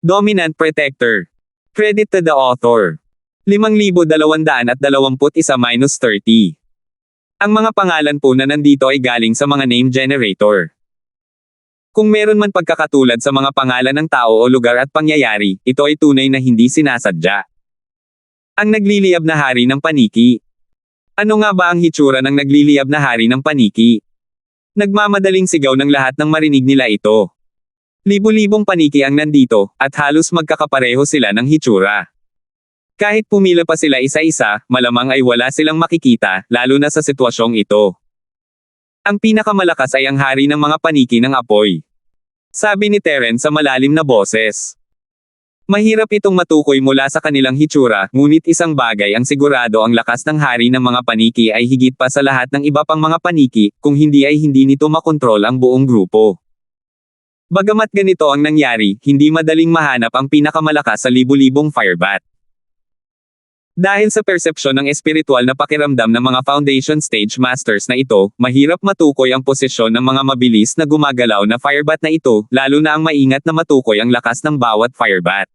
Dominant Protector. Credit to the author. 5,221-30. Ang mga pangalan po na nandito ay galing sa mga name generator. Kung meron man pagkakatulad sa mga pangalan ng tao o lugar at pangyayari, ito ay tunay na hindi sinasadya. Ang nagliliyab na hari ng paniki. Ano nga ba ang hitsura ng nagliliyab na hari ng paniki? Nagmamadaling sigaw ng lahat nang marinig nila ito. Libu-libong paniki ang nandito, at halos magkakapareho sila ng hitsura. Kahit pumila pa sila isa-isa, malamang ay wala silang makikita, lalo na sa sitwasyong ito. Ang pinakamalakas ay ang hari ng mga paniki ng apoy. Sabi ni Terence sa malalim na boses. Mahirap itong matukoy mula sa kanilang hitsura, ngunit isang bagay ang sigurado, ang lakas ng hari ng mga paniki ay higit pa sa lahat ng iba pang mga paniki, kung hindi ay hindi nito makontrol ang buong grupo. Bagamat ganito ang nangyari, hindi madaling mahanap ang pinakamalakas sa libu-libong firebat. Dahil sa persepsyon ng espiritual na pakiramdam ng mga Foundation Stage Masters na ito, mahirap matukoy ang posisyon ng mga mabilis na gumagalaw na firebat na ito, lalo na ang maingat na matukoy ang lakas ng bawat firebat.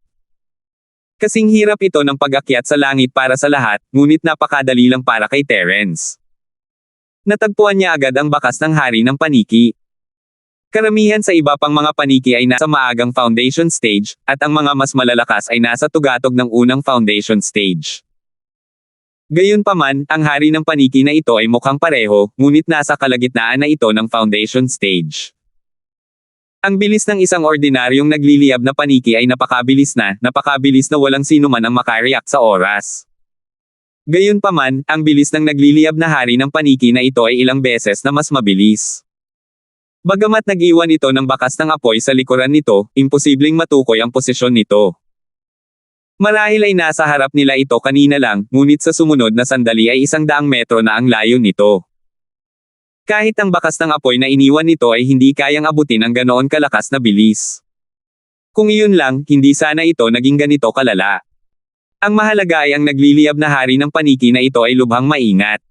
Kasing hirap ito ng pag-akyat sa langit para sa lahat, ngunit napakadali lang para kay Terence. Natagpuan niya agad ang bakas ng hari ng paniki. Karamihan sa iba pang mga paniki ay nasa maagang Foundation Stage, at ang mga mas malalakas ay nasa tugatog ng unang Foundation Stage. Gayunpaman, ang hari ng paniki na ito ay mukhang pareho, ngunit nasa kalagitnaan na ito ng Foundation Stage. Ang bilis ng isang ordinaryong nagliliyab na paniki ay napakabilis na walang sino man ang makareact sa oras. Gayunpaman, ang bilis ng nagliliyab na hari ng paniki na ito ay ilang beses na mas mabilis. Bagamat nag-iwan ito ng bakas ng apoy sa likuran nito, imposibleng matukoy ang posisyon nito. Marahil ay nasa harap nila ito kanina lang, ngunit sa sumunod na sandali ay 100 metro na ang layo nito. Kahit ang bakas ng apoy na iniwan nito ay hindi kayang abutin ang ganoon kalakas na bilis. Kung iyon lang, hindi sana ito naging ganito kalala. Ang mahalaga ay ang nagliliyab na hari ng paniki na ito ay lubhang maingat.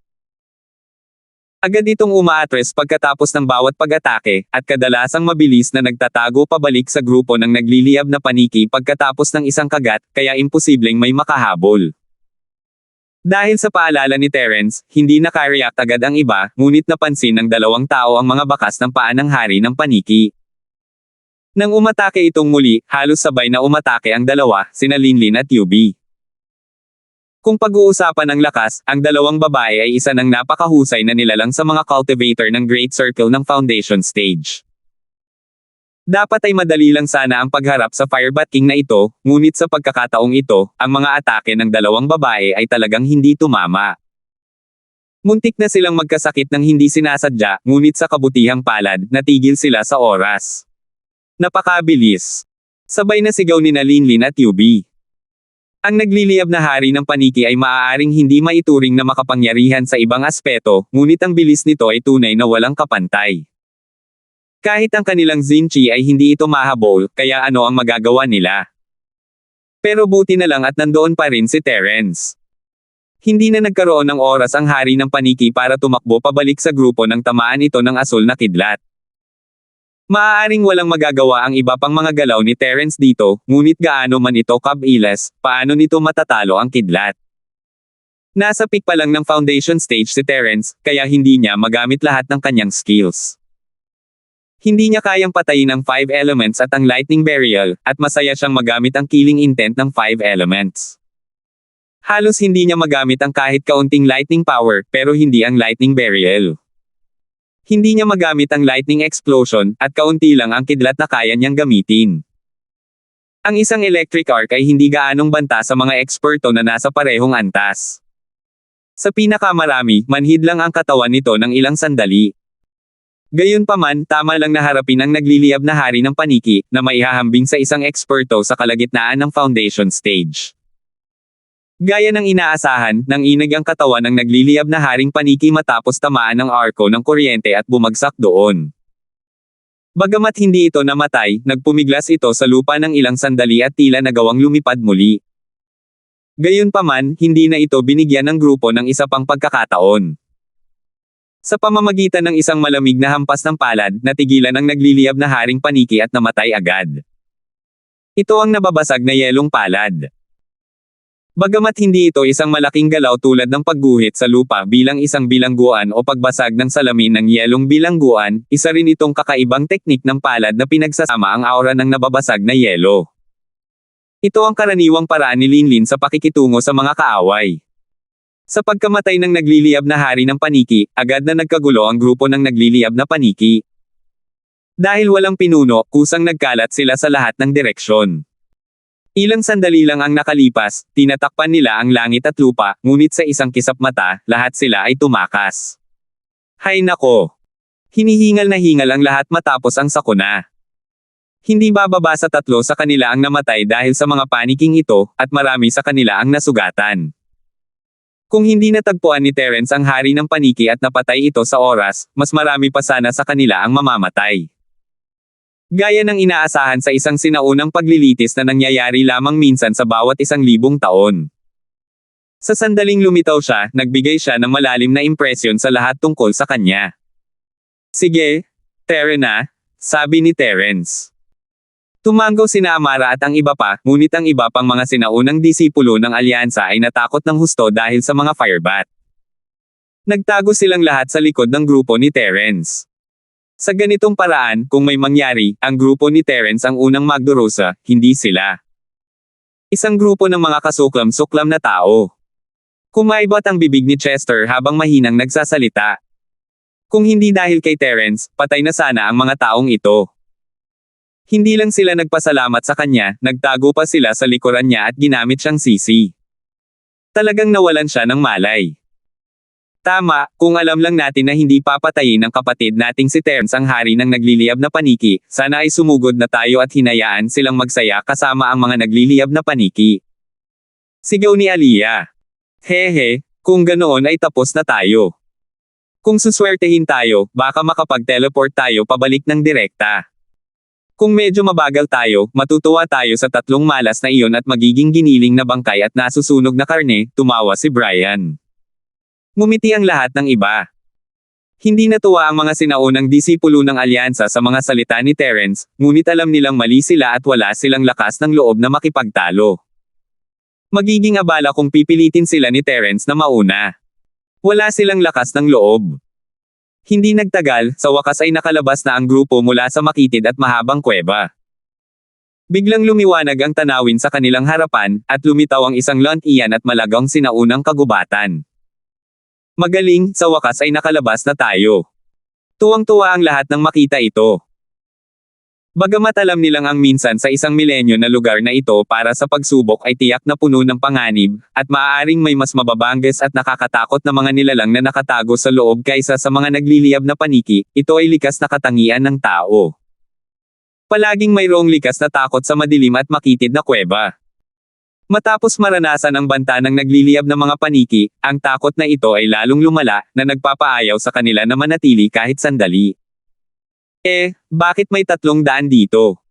Agad itong umaatres pagkatapos ng bawat pag-atake, at kadalasang mabilis na nagtatago pabalik sa grupo ng nagliliyab na paniki pagkatapos ng isang kagat, kaya imposibleng may makahabol. Dahil sa paalala ni Terence, hindi nakareact agad ang iba, ngunit napansin ng dalawang tao ang mga bakas ng paa ng hari ng paniki. Nang umatake itong muli, halos sabay na umatake ang dalawa, sina Linlin at Yubi. Kung pag-uusapan ng lakas, ang dalawang babae ay isa ng napakahusay na nilalang sa mga cultivator ng Great Circle ng Foundation Stage. Dapat ay madali lang sana ang pagharap sa Firebat King na ito, ngunit sa pagkakataong ito, ang mga atake ng dalawang babae ay talagang hindi tumama. Muntik na silang magkasakit ng hindi sinasadya, ngunit sa kabutihang palad, natigil sila sa oras. Napakabilis. Sabay na sigaw ni Linlin at Yubi. Ang nagliliyab na hari ng paniki ay maaaring hindi maituring na makapangyarihan sa ibang aspeto, ngunit ang bilis nito ay tunay na walang kapantay. Kahit ang kanilang Zinchi ay hindi ito mahabol, kaya ano ang magagawa nila? Pero buti na lang at nandoon pa rin si Terence. Hindi na nagkaroon ng oras ang hari ng paniki para tumakbo pabalik sa grupo nang tamaan ito ng asul na kidlat. Maaaring walang magagawa ang iba pang mga galaw ni Terence dito, ngunit gaano man ito kabilis, paano nito matatalo ang kidlat? Nasa peak pa lang ng Foundation Stage si Terence, kaya hindi niya magamit lahat ng kanyang skills. Hindi niya kayang patayin ang 5 elements at ang lightning burial, at masaya siyang magamit ang killing intent ng 5 elements. Halos hindi niya magamit ang kahit kaunting lightning power, pero hindi ang lightning burial. Hindi niya magamit ang lightning explosion, at kaunti lang ang kidlat na kaya niyang gamitin. Ang isang electric arc ay hindi gaanong banta sa mga eksperto na nasa parehong antas. Sa pinakamarami, manhid lang ang katawan nito ng ilang sandali. Gayunpaman, tama lang na harapin ang nagliliyab na hari ng paniki, na maihahambing sa isang eksperto sa kalagitnaan ng Foundation Stage. Gaya ng inaasahan, nanginag ang katawan ng nagliliyab na haring paniki matapos tamaan ng arko ng kuryente at bumagsak doon. Bagamat hindi ito namatay, nagpumiglas ito sa lupa ng ilang sandali at tila nagawang lumipad muli. Gayunpaman, hindi na ito binigyan ng grupo ng isa pang pagkakataon. Sa pamamagitan ng isang malamig na hampas ng palad, natigilan ang nagliliyab na haring paniki at namatay agad. Ito ang nababasag na yelong palad. Bagamat hindi ito isang malaking galaw tulad ng pagguhit sa lupa bilang isang bilangguan o pagbasag ng salamin ng yelong bilangguan, isa rin itong kakaibang teknik ng palad na pinagsasama ang aura ng nababasag na yelo. Ito ang karaniwang paraan ni Linlin sa pakikitungo sa mga kaaway. Sa pagkamatay ng nagliliyab na hari ng paniki, agad na nagkagulo ang grupo ng nagliliyab na paniki. Dahil walang pinuno, kusang nagkalat sila sa lahat ng direksyon. Ilang sandali lang ang nakalipas, tinatakpan nila ang langit at lupa, ngunit sa isang kisap mata, lahat sila ay tumakas. Hay nako! Hinihingal na hingal ang lahat matapos ang sakuna. Hindi bababa sa 3 sa kanila ang namatay dahil sa mga paniking ito, at marami sa kanila ang nasugatan. Kung hindi natagpuan ni Terence ang hari ng paniki at napatay ito sa oras, mas marami pa sana sa kanila ang mamamatay. Gaya ng inaasahan sa isang sinaunang paglilitis na nangyayari lamang minsan sa bawat 1,000 taon. Sa sandaling lumitaw siya, nagbigay siya ng malalim na impresyon sa lahat tungkol sa kanya. Sige, Terena, sabi ni Terence. Tumanggaw sina Amara at ang iba pa, ngunit ang iba pang mga sinaunang disipulo ng alyansa ay natakot ng husto dahil sa mga firebat. Nagtago silang lahat sa likod ng grupo ni Terence. Sa ganitong paraan, kung may mangyari, ang grupo ni Terence ang unang magdurusa, hindi sila. Isang grupo ng mga kasuklam-suklam na tao. Kumaibot ang bibig ni Chester habang mahinang nagsasalita. Kung hindi dahil kay Terence, patay na sana ang mga taong ito. Hindi lang sila nagpasalamat sa kanya, nagtago pa sila sa likuran niya at ginamit siyang sisi. Talagang nawalan siya ng malay. Tama, kung alam lang natin na hindi papatayin ng kapatid nating si Terence ang hari ng nagliliyab na paniki, sana ay sumugod na tayo at hinayaan silang magsaya kasama ang mga nagliliyab na paniki. Sigaw ni Aliyah. Hehe, kung ganoon ay tapos na tayo. Kung suswertehin tayo, baka makapag-teleport tayo pabalik ng direkta. Kung medyo mabagal tayo, matutuwa tayo sa 3 malas na iyon at magiging giniling na bangkay at nasusunog na karne, tumawa si Brian. Ngumiti ang lahat ng iba. Hindi natuwa ang mga sinaunang disipulo ng alyansa sa mga salita ni Terence, ngunit alam nilang mali sila at wala silang lakas ng loob na makipagtalo. Magiging abala kung pipilitin sila ni Terence na mauna. Wala silang lakas ng loob. Hindi nagtagal, sa wakas ay nakalabas na ang grupo mula sa makitid at mahabang kuweba. Biglang lumiwanag ang tanawin sa kanilang harapan, at lumitaw ang isang lantian at malagang sinaunang kagubatan. Magaling, sa wakas ay nakalabas na tayo. Tuwang-tuwa ang lahat nang makita ito. Bagamat alam nilang ang minsan sa 1 milenyo na lugar na ito para sa pagsubok ay tiyak na puno ng panganib, at maaaring may mas mababangges at nakakatakot na mga nilalang na nakatago sa loob kaysa sa mga nagliliyab na paniki, ito ay likas na katangian ng tao. Palaging mayroong likas na takot sa madilim at makitid na kuweba. Matapos maranasan ang banta ng nagliliyab na mga paniki, ang takot na ito ay lalong lumala, na nagpapaayaw sa kanila na manatili kahit sandali. Bakit may 300 dito?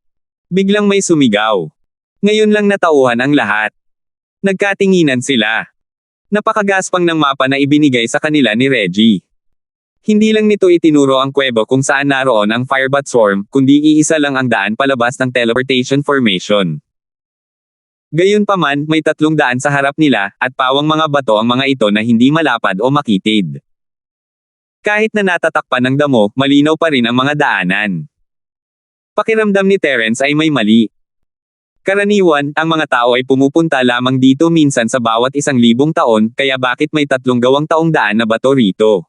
Biglang may sumigaw. Ngayon lang natauhan ang lahat. Nagkatinginan sila. Napakagaspang ng mapa na ibinigay sa kanila ni Reggie. Hindi lang nito itinuro ang kuweba kung saan naroon ang firebat swarm, kundi iisa lang ang daan palabas ng teleportation formation. Gayunpaman, may 300 sa harap nila, at pawang mga bato ang mga ito na hindi malapad o makitid. Kahit na natatakpan ng damo, malinaw pa rin ang mga daanan. Pakiramdam ni Terence ay may mali. Karaniwan, ang mga tao ay pumupunta lamang dito minsan sa bawat 1,000 taon, kaya bakit may 300 na bato rito?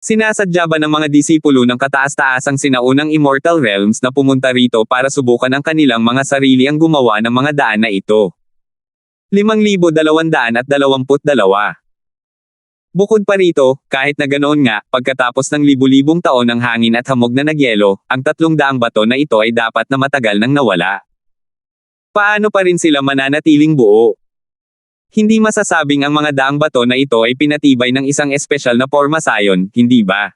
Sinasadya ba ng mga disipulo ng kataas-taasang sinaunang Immortal Realms na pumunta rito para subukan ang kanilang mga sarili ang gumawa ng mga daan na ito? 5,222. Bukod pa rito, kahit na ganoon nga, pagkatapos ng libu-libong taon ng hangin at hamog na nagyelo, ang 300 bato na ito ay dapat na matagal nang nawala. Paano pa rin sila mananatiling buo? Hindi masasabing ang mga daang bato na ito ay pinatibay ng isang espesyal na pormasayon, hindi ba?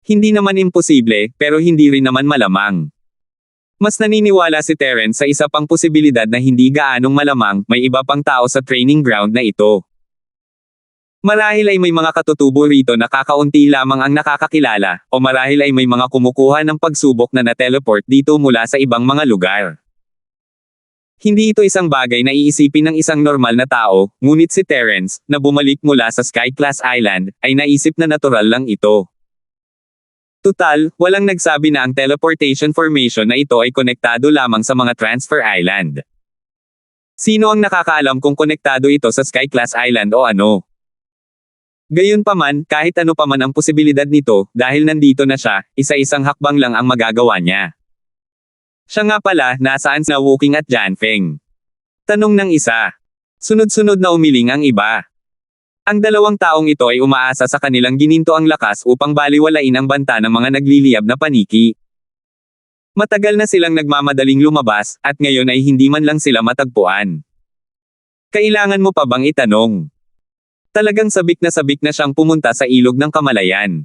Hindi naman imposible, pero hindi rin naman malamang. Mas naniniwala si Terence sa isa pang posibilidad na hindi gaanong malamang, may iba pang tao sa training ground na ito. Marahil ay may mga katutubo rito na kakaunti lamang ang nakakakilala, o marahil ay may mga kumukuha ng pagsubok na na-teleport dito mula sa ibang mga lugar. Hindi ito isang bagay na iisipin ng isang normal na tao, ngunit si Terence, na bumalik mula sa Sky Class Island, ay naisip na natural lang ito. Tutal, walang nagsabi na ang teleportation formation na ito ay konektado lamang sa mga transfer island. Sino ang nakakaalam kung konektado ito sa Sky Class Island o ano? Gayunpaman, kahit ano paman ang posibilidad nito, dahil nandito na siya, isa-isang hakbang lang ang magagawa niya. Siya nga pala, nasaan na Wukong at Janfeng? Tanong ng isa. Sunod-sunod na umiling ang iba. Ang dalawang taong ito ay umaasa sa kanilang gininto ang lakas upang baliwalain ang banta ng mga nagliliyab na paniki. Matagal na silang nagmamadaling lumabas, at ngayon ay hindi man lang sila matagpuan. Kailangan mo pa bang itanong? Talagang sabik na siyang pumunta sa ilog ng Kamalayan.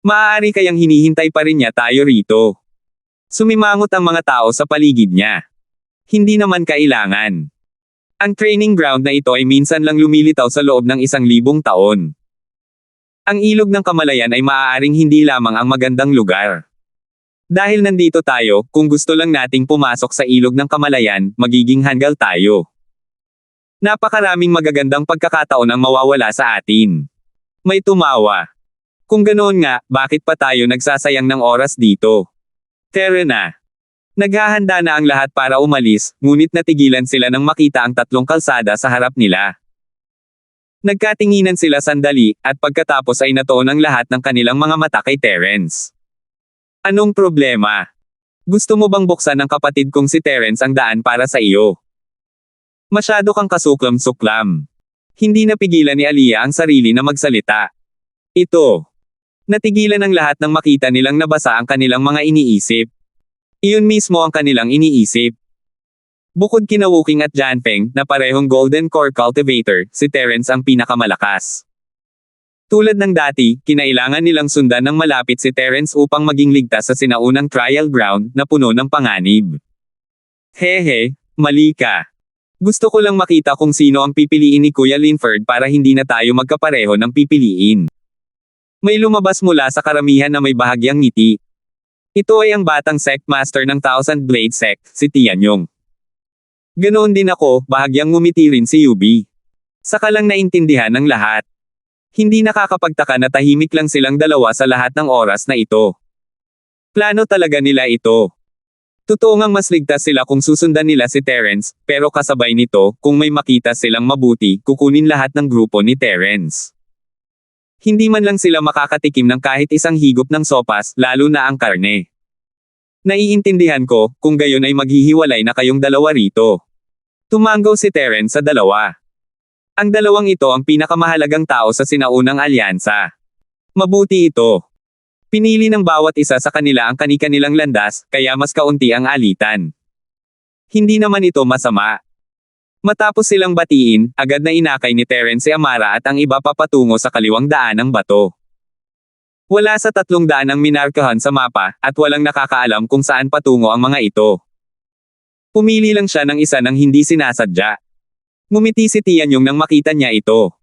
Maaari kayang hinihintay pa rin niya tayo rito. Sumimangot ang mga tao sa paligid niya. Hindi naman kailangan. Ang training ground na ito ay minsan lang lumilitaw sa loob ng 1,000 taon. Ang ilog ng Kamalayan ay maaaring hindi lamang ang magandang lugar. Dahil nandito tayo, kung gusto lang nating pumasok sa ilog ng Kamalayan, magiging hanggal tayo. Napakaraming magagandang pagkakataon ang mawawala sa atin. May tumawa. Kung ganoon nga, bakit pa tayo nagsasayang ng oras dito? Tara na. Naghahanda na ang lahat para umalis, ngunit natigilan sila nang makita ang 3 kalsada sa harap nila. Nagkatinginan sila sandali, at pagkatapos ay natuon ang lahat ng kanilang mga mata kay Terence. Anong problema? Gusto mo bang buksan ng kapatid kong si Terence ang daan para sa iyo? Masyado kang kasuklam-suklam. Hindi napigilan ni Aliyah ang sarili na magsalita. Ito. Natigilan ang lahat nang makita nilang nabasa ang kanilang mga iniisip. Iyon mismo ang kanilang iniisip. Bukod kina Wukong at Janfeng, na parehong Golden Core Cultivator, si Terence ang pinakamalakas. Tulad ng dati, kinailangan nilang sundan ng malapit si Terence upang maging ligtas sa sinaunang trial ground na puno ng panganib. Hehe, mali ka. Gusto ko lang makita kung sino ang pipiliin ni Kuya Linford para hindi na tayo magkapareho ng pipiliin. May lumabas mula sa karamihan na may bahagyang ngiti. Ito ay ang batang sect master ng Thousand Blade Sect, si Tianyong. Ganoon din ako, bahagyang ngumiti rin si Yubi. Saka lang naintindihan ng lahat. Hindi nakakapagtaka na tahimik lang silang dalawa sa lahat ng oras na ito. Plano talaga nila ito. Totoo ngang mas ligtas sila kung susundan nila si Terence, pero kasabay nito, kung may makita silang mabuti, kukunin lahat ng grupo ni Terence. Hindi man lang sila makakatikim ng kahit isang higop ng sopas, lalo na ang karne. Naiintindihan ko, kung gayon ay maghihiwalay na kayong dalawa rito. Tumanggaw si Terence sa dalawa. Ang dalawang ito ang pinakamahalagang tao sa sinaunang alyansa. Mabuti ito. Pinili ng bawat isa sa kanila ang kani-kanilang landas, kaya mas kaunti ang alitan. Hindi naman ito masama. Matapos silang batiin, agad na inakay ni Terence si Amara at ang iba papatungo sa kaliwang daan ng bato. Wala sa 300 ang minarkahan sa mapa, at walang nakakaalam kung saan patungo ang mga ito. Pumili lang siya ng isa nang hindi sinasadya. Ngumiti si Tianyong nang makita niya ito.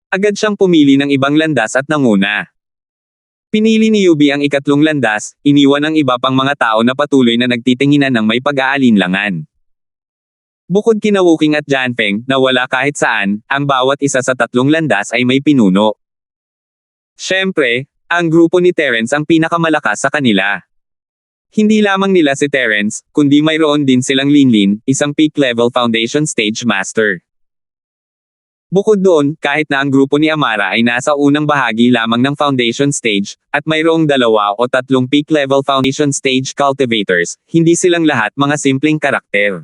Agad siyang pumili ng ibang landas at nanguna. Pinili ni Yubi ang 3 landas, iniwan ang iba pang mga tao na patuloy na nagtitinginan ng may pag-aalinlangan. Bukod kina Wukong at Janfeng, na wala kahit saan, ang bawat isa sa 3 landas ay may pinuno. Siyempre, ang grupo ni Terence ang pinakamalakas sa kanila. Hindi lamang nila si Terence, kundi mayroon din silang Linlin, isang peak-level Foundation Stage Master. Bukod doon, kahit na ang grupo ni Amara ay nasa unang bahagi lamang ng Foundation Stage, at mayroong 2 o 3 peak-level Foundation Stage Cultivators, hindi silang lahat mga simpleng karakter.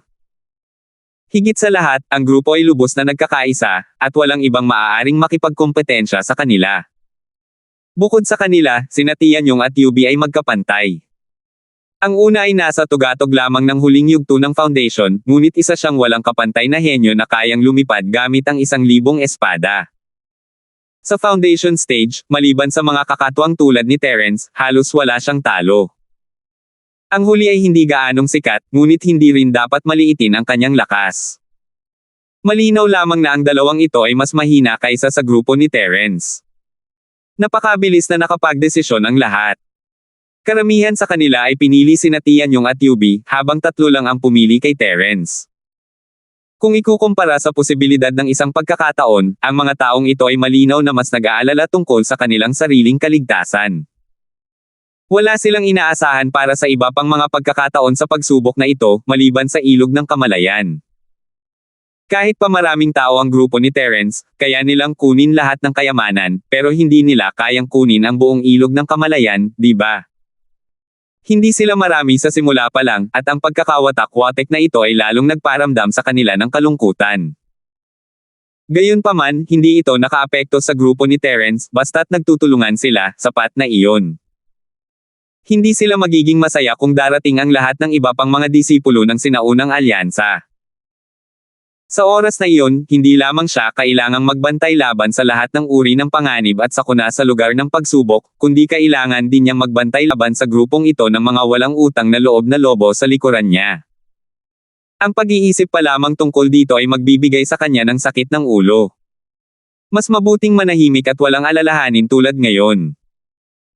Higit sa lahat, ang grupo ay lubos na nagkakaisa, at walang ibang maaaring makipagkompetensya sa kanila. Bukod sa kanila, sina Tianyong at Yubi ay magkapantay. Ang una ay nasa tugatog lamang ng huling yugto ng Foundation, ngunit isa siyang walang kapantay na henyo na kayang lumipad gamit ang 1,000 espada. Sa Foundation Stage, maliban sa mga kakatwang tulad ni Terence, halos wala siyang talo. Ang huli ay hindi gaanong sikat, ngunit hindi rin dapat maliitin ang kanyang lakas. Malinaw lamang na ang dalawang ito ay mas mahina kaysa sa grupo ni Terence. Napakabilis na nakapagdesisyon ang lahat. Karamihan sa kanila ay pinili sina Tianyong at Yubi, habang 3 lang ang pumili kay Terence. Kung ikukumpara sa posibilidad ng isang pagkakataon, ang mga taong ito ay malinaw na mas nag-aalala tungkol sa kanilang sariling kaligtasan. Wala silang inaasahan para sa iba pang mga pagkakataon sa pagsubok na ito, maliban sa ilog ng kamalayan. Kahit pa maraming tao ang grupo ni Terence, kaya nilang kunin lahat ng kayamanan, pero hindi nila kayang kunin ang buong ilog ng kamalayan, di ba? Hindi sila marami sa simula pa lang, at ang pagkakawatak-watek na ito ay lalong nagparamdam sa kanila ng kalungkutan. Gayunpaman, hindi ito nakaapekto sa grupo ni Terence, basta't nagtutulungan sila, sapat na iyon. Hindi sila magiging masaya kung darating ang lahat ng iba pang mga disipulo ng sinaunang alyansa. Sa oras na iyon, hindi lamang siya kailangang magbantay laban sa lahat ng uri ng panganib at sakuna sa lugar ng pagsubok, kundi kailangan din niyang magbantay laban sa grupong ito ng mga walang utang na loob na lobo sa likuran niya. Ang pag-iisip pa lamang tungkol dito ay magbibigay sa kanya ng sakit ng ulo. Mas mabuting manahimik at walang alalahanin tulad ngayon.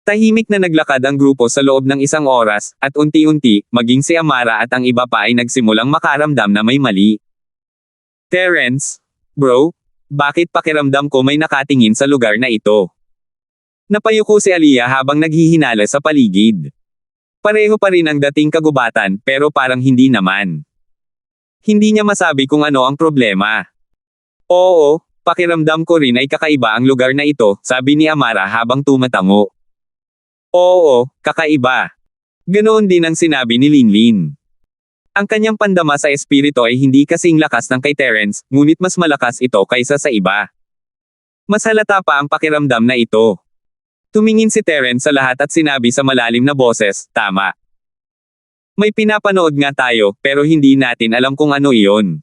Tahimik na naglakad ang grupo sa loob ng isang oras, at unti-unti, maging si Amara at ang iba pa ay nagsimulang makaramdam na may mali. Terence, bro, bakit pakiramdam ko may nakatingin sa lugar na ito? Napayuko si Aliyah habang naghihinala sa paligid. Pareho pa rin ang dating kagubatan, pero parang hindi naman. Hindi niya masabi kung ano ang problema. Oo, pakiramdam ko rin ay kakaiba ang lugar na ito, sabi ni Amara habang tumatango. Oo, kakaiba. Ganoon din ang sinabi ni Linlin. Ang kanyang pandama sa espiritu ay hindi kasing lakas ng kay Terence, ngunit mas malakas ito kaysa sa iba. Mas halata pa ang pakiramdam na ito. Tumingin si Terence sa lahat at sinabi sa malalim na boses, tama. May pinapanood nga tayo, pero hindi natin alam kung ano iyon.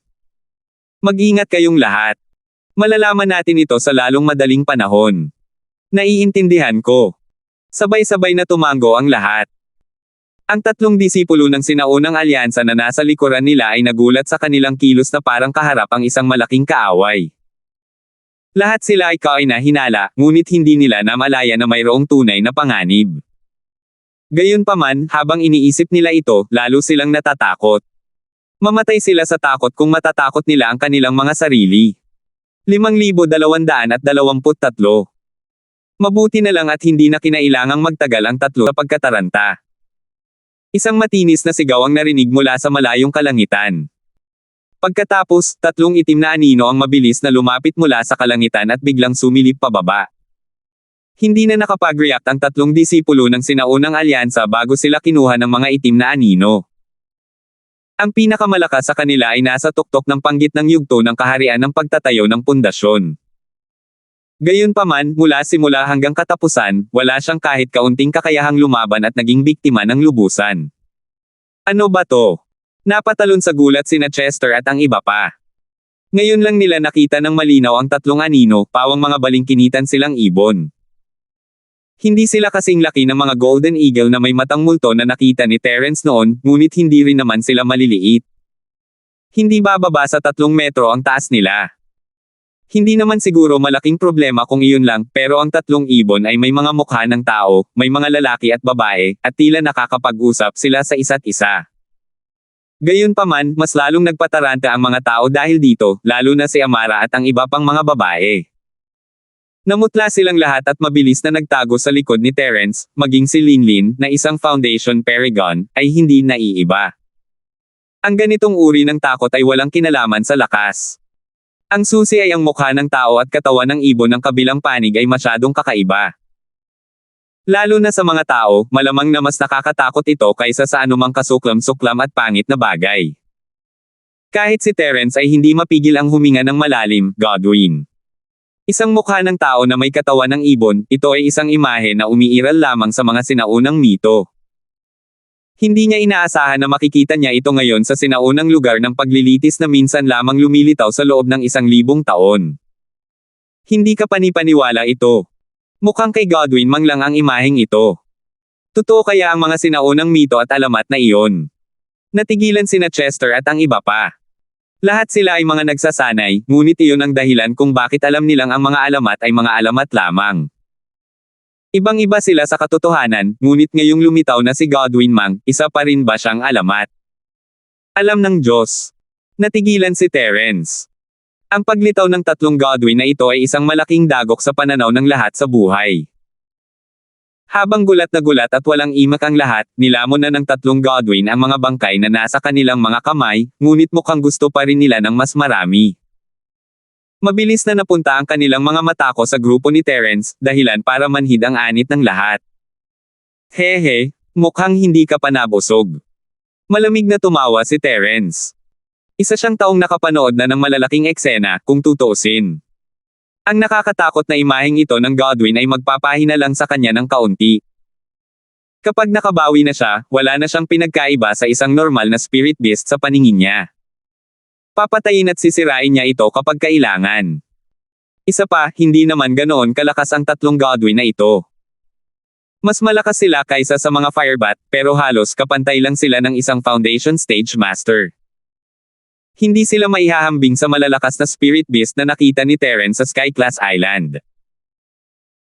Mag-ingat kayong lahat. Malalaman natin ito sa lalong madaling panahon. Naiintindihan ko. Sabay-sabay na tumango ang lahat. Ang tatlong disipulo ng sinaunang alyansa na nasa likuran nila ay nagulat sa kanilang kilos na parang kaharap ang isang malaking kaaway. Lahat sila ay kainahinala, ngunit hindi nila namalaya na mayroong tunay na panganib. Gayunpaman, habang iniisip nila ito, lalo silang natatakot. Mamatay sila sa takot kung matatakot nila ang kanilang mga sarili. 5,223. Mabuti na lang at hindi na kinailangang magtagal ang tatlo sa pagkataranta. Isang matinis na sigaw ang narinig mula sa malayong kalangitan. Pagkatapos, tatlong itim na anino ang mabilis na lumapit mula sa kalangitan at biglang sumilip pababa. Hindi na nakapag-react ang tatlong disipulo ng sinaunang alyansa bago sila kinuha ng mga itim na anino. Ang pinakamalakas sa kanila ay nasa tuktok ng panggit ng yugto ng kaharian ng pagtatayo ng pundasyon. Gayunpaman, mula simula hanggang katapusan, wala siyang kahit kaunting kakayahang lumaban at naging biktima ng lubusan. Ano ba to? Napatalon sa gulat sina Chester at ang iba pa. Ngayon lang nila nakita ng malinaw ang tatlong anino, pawang mga balingkinitan silang ibon. Hindi sila kasing laki ng mga golden eagle na may matang multo na nakita ni Terence noon, ngunit hindi rin naman sila maliliit. Hindi bababa sa 3 metro ang taas nila. Hindi naman siguro malaking problema kung iyon lang, pero ang tatlong ibon ay may mga mukha ng tao, may mga lalaki at babae, at tila nakakapag-usap sila sa isa't isa. Gayunpaman, mas lalong nagpataranta ang mga tao dahil dito, lalo na si Amara at ang iba pang mga babae. Namutla silang lahat at mabilis na nagtago sa likod ni Terence, maging si Linlin, na isang Foundation Paragon, ay hindi naiiba. Ang ganitong uri ng takot ay walang kinalaman sa lakas. Ang susi ay ang mukha ng tao at katawan ng ibon ng kabilang panig ay masyadong kakaiba. Lalo na sa mga tao, malamang na mas nakakatakot ito kaysa sa anumang kasuklam-suklam at pangit na bagay. Kahit si Terence ay hindi mapigil ang huminga ng malalim, Godwin. Isang mukha ng tao na may katawan ng ibon, ito ay isang imahe na umiiral lamang sa mga sinaunang mito. Hindi niya inaasahan na makikita niya ito ngayon sa sinaunang lugar ng paglilitis na minsan lamang lumilitaw sa loob ng 1,000 taon. Hindi ka panipaniwala ito. Mukhang kay Godwin mang lang ang imaheng ito. Totoo kaya ang mga sinaunang mito at alamat na iyon? Natigilan sina Chester at ang iba pa. Lahat sila ay mga nagsasanay, ngunit iyon ang dahilan kung bakit alam nilang ang mga alamat ay mga alamat lamang. Ibang-iba sila sa katotohanan, ngunit ngayong lumitaw na si Godwin mang, isa pa rin ba siyang alamat? Alam ng Diyos. Natigilan si Terence. Ang paglitaw ng tatlong Godwin na ito ay isang malaking dagok sa pananaw ng lahat sa buhay. Habang gulat na gulat at walang imak ang lahat, nilamon na ng tatlong Godwin ang mga bangkay na nasa kanilang mga kamay, ngunit mukhang gusto pa rin nila ng mas marami. Mabilis na napunta ang kanilang mga matako sa grupo ni Terence, dahilan para manhid ang anit ng lahat. Hehe, mukhang hindi ka pa nabusog. Malamig na tumawa si Terence. Isa siyang taong nakapanood na ng malalaking eksena, kung tutuusin. Ang nakakatakot na imaheng ito ng Godwin ay magpapahina lang sa kanya ng kaunti. Kapag nakabawi na siya, wala na siyang pinagkaiba sa isang normal na spirit beast sa paningin niya. Papatayin at sisirain niya ito kapag kailangan. Isa pa, hindi naman ganoon kalakas ang tatlong Godwin na ito. Mas malakas sila kaysa sa mga Firebat, pero halos kapantay lang sila ng isang Foundation Stage Master. Hindi sila maihahambing sa malalakas na spirit beast na nakita ni Terence sa Sky-class Island.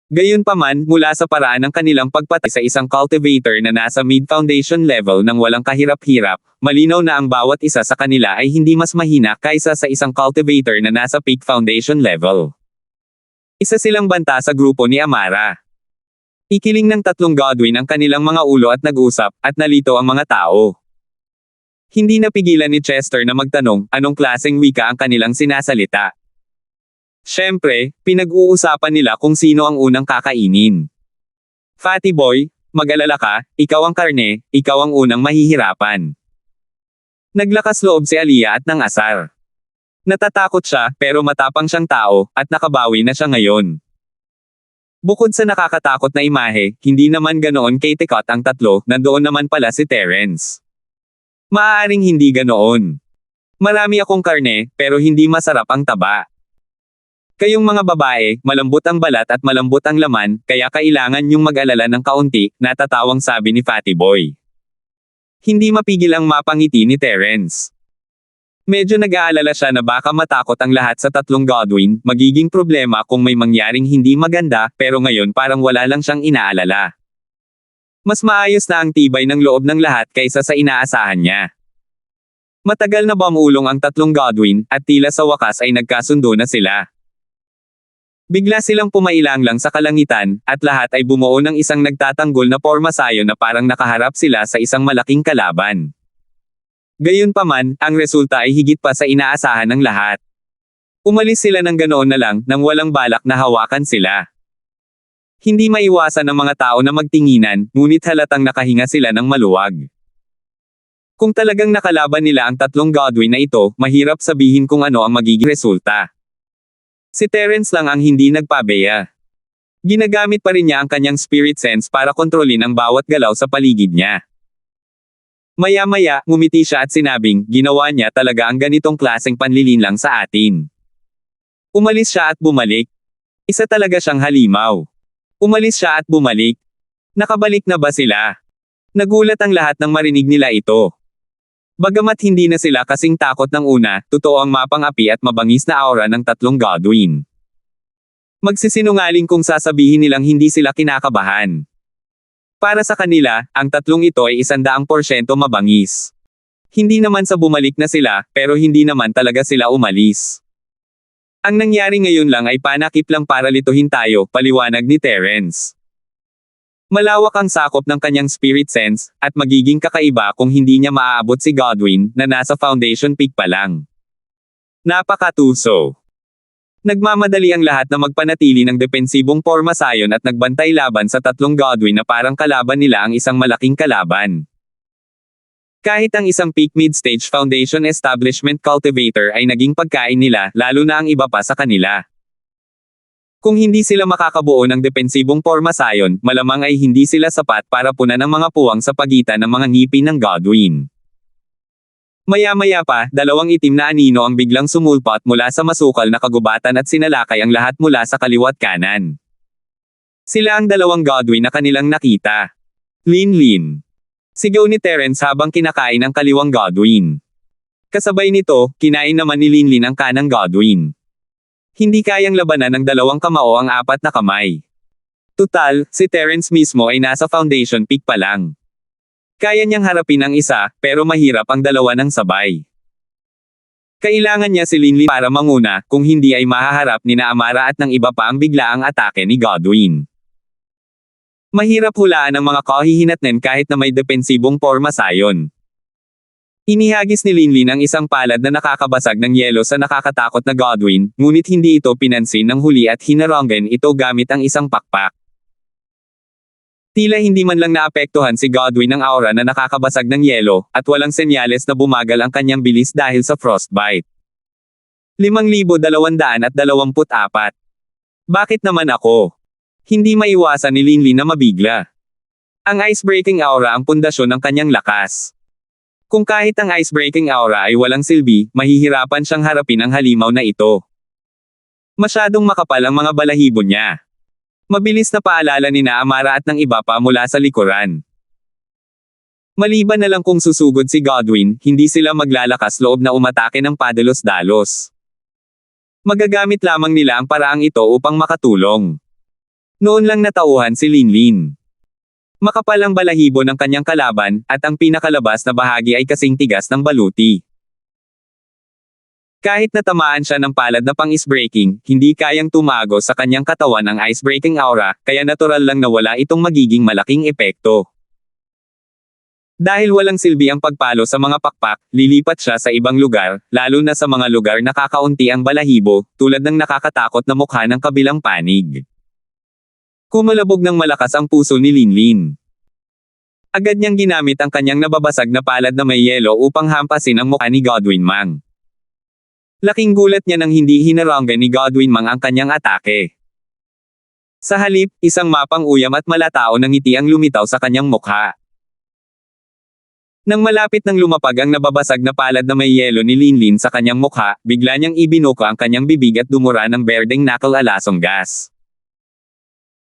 Gayunpaman, mula sa paraan ng kanilang pagpatay sa isang cultivator na nasa mid-foundation level nang walang kahirap-hirap, malinaw na ang bawat isa sa kanila ay hindi mas mahina kaysa sa isang cultivator na nasa peak foundation level. Isa silang banta sa grupo ni Amara. Ikiling ng tatlong Godwin ang kanilang mga ulo at nag-usap, at nalito ang mga tao. Hindi napigilan ni Chester na magtanong, anong klaseng wika ang kanilang sinasalita. Siyempre, pinag-uusapan nila kung sino ang unang kakainin. Fatty boy, mag-alala ka, ikaw ang karne, ikaw ang unang mahihirapan. Naglakas loob si Aliyah at nangasar. Natatakot siya, pero matapang siyang tao, at nakabawi na siya ngayon. Bukod sa nakakatakot na imahe, hindi naman ganoon kay Tekot ang tatlo, nandoon naman pala si Terence. Maaaring hindi ganoon. Marami akong karne, pero hindi masarap ang taba. Kayong mga babae, malambot ang balat at malambot ang laman, kaya kailangan yung mag-alala ng kaunti, natatawang sabi ni Fatty Boy. Hindi mapigil ang mapangiti ni Terence. Medyo nag-aalala siya na baka matakot ang lahat sa tatlong Godwin, magiging problema kung may mangyaring hindi maganda, pero ngayon parang wala lang siyang inaalala. Mas maayos na ang tibay ng loob ng lahat kaysa sa inaasahan niya. Matagal na bumulong ang tatlong Godwin, at tila sa wakas ay nagkasundo na sila. Bigla silang pumailang lang sa kalangitan, at lahat ay bumuo ng isang nagtatanggol na pormasayo na parang nakaharap sila sa isang malaking kalaban. Gayunpaman, ang resulta ay higit pa sa inaasahan ng lahat. Umalis sila ng ganoon na lang, nang walang balak na hawakan sila. Hindi maiwasan ng mga tao na magtinginan, ngunit halatang nakahinga sila ng maluwag. Kung talagang nakalaban nila ang tatlong Godwin na ito, mahirap sabihin kung ano ang magiging resulta. Si Terence lang ang hindi nagpabeya. Ginagamit pa rin niya ang kanyang spirit sense para kontrolin ang bawat galaw sa paligid niya. Maya-maya, ngumiti siya at sinabing, ginawa niya talaga ang ganitong klaseng panlilinlang sa atin. Umalis siya at bumalik. Isa talaga siyang halimaw. Umalis siya at bumalik. Nakabalik na ba sila? Nagulat ang lahat nang marinig nila ito. Bagamat hindi na sila kasing takot ng una, totoo ang mapang-api at mabangis na aura ng tatlong Godwin. Magsisinungaling kung sasabihin nilang hindi sila kinakabahan. Para sa kanila, ang tatlong ito ay 100% mabangis. Hindi naman sa bumalik na sila, pero hindi naman talaga sila umalis. Ang nangyari ngayon lang ay panakip lang para lituhin tayo, paliwanag ni Terence. Malawak ang sakop ng kanyang spirit sense, at magiging kakaiba kung hindi niya maaabot si Godwin, na nasa foundation peak pa lang. Napakatuso. Nagmamadali ang lahat na magpanatili ng depensibong pormasayon at nagbantay laban sa tatlong Godwin na parang kalaban nila ang isang malaking kalaban. Kahit ang isang peak mid-stage foundation establishment cultivator ay naging pagkain nila, lalo na ang iba pa sa kanila. Kung hindi sila makakabuo ng depensibong pormasayon, malamang ay hindi sila sapat para punan ang mga puwang sa pagitan ng mga ngipin ng Godwin. Maya-maya pa, dalawang itim na anino ang biglang sumulpot mula sa masukal na kagubatan at sinalakay ang lahat mula sa kaliwat kanan. Sila ang dalawang Godwin na kanilang nakita. Lin-Lin. Sigaw ni Terence habang kinakain ang kaliwang Godwin. Kasabay nito, kinain naman ni Lin-Lin ang kanang Godwin. Hindi kayang labanan ng dalawang kamao ang apat na kamay. Tutal, si Terence mismo ay nasa foundation peak pa lang. Kaya niyang harapin ang isa, pero mahirap ang dalawa ng sabay. Kailangan niya si Linlin para manguna, kung hindi ay mahaharap ni na Amara at ng iba pa ang biglaang atake ni Godwin. Mahirap hulaan ang mga kahihinatnan kahit na may depensibong porma sayon. Inihagis ni Linlin ang isang palad na nakakabasag ng yelo sa nakakatakot na Godwin, ngunit hindi ito pinansin ng huli at hinaronggan ito gamit ang isang pakpak. Tila hindi man lang naapektuhan si Godwin ng aura na nakakabasag ng yelo, at walang senyales na bumagal ang kanyang bilis dahil sa frostbite. 5,224. Bakit naman ako? Hindi maiwasan ni Linlin na mabigla. Ang icebreaking aura ang pundasyon ng kanyang lakas. Kung kahit ang icebreaking aura ay walang silbi, mahihirapan siyang harapin ang halimaw na ito. Masyadong makapal ang mga balahibo niya. Mabilis na paalala ni na Amara at ng iba pa mula sa likuran. Maliban na lang kung susugod si Godwin, hindi sila maglalakas loob na umatake ng padalos-dalos. Magagamit lamang nila ang paraang ito upang makatulong. Noon lang natauhan si Linlin. Makapal ang balahibo ng kanyang kalaban, at ang pinakalabas na bahagi ay kasing tigas ng baluti. Kahit natamaan siya ng palad na pang-icebreaking, hindi kayang tumago sa kanyang katawan ang icebreaking aura, kaya natural lang na wala itong magiging malaking epekto. Dahil walang silbi ang pagpalo sa mga pakpak, lilipat siya sa ibang lugar, lalo na sa mga lugar na kakaunti ang balahibo, tulad ng nakakatakot na mukha ng kabilang panig. Kumalabog ng malakas ang puso ni Linlin. Agad niyang ginamit ang kanyang nababasag na palad na may yelo upang hampasin ang mukha ni Godwin Mang. Laking gulat niya nang hindi hinaranggan ni Godwin Mang ang kanyang atake. Sa halip, isang mapang uyam at malatao ng ngiti ang lumitaw sa kanyang mukha. Nang malapit nang lumapag ang nababasag na palad na may yelo ni Linlin sa kanyang mukha, bigla niyang ibinuko ang kanyang bibig at dumura ng berdeng knuckle alasong gas.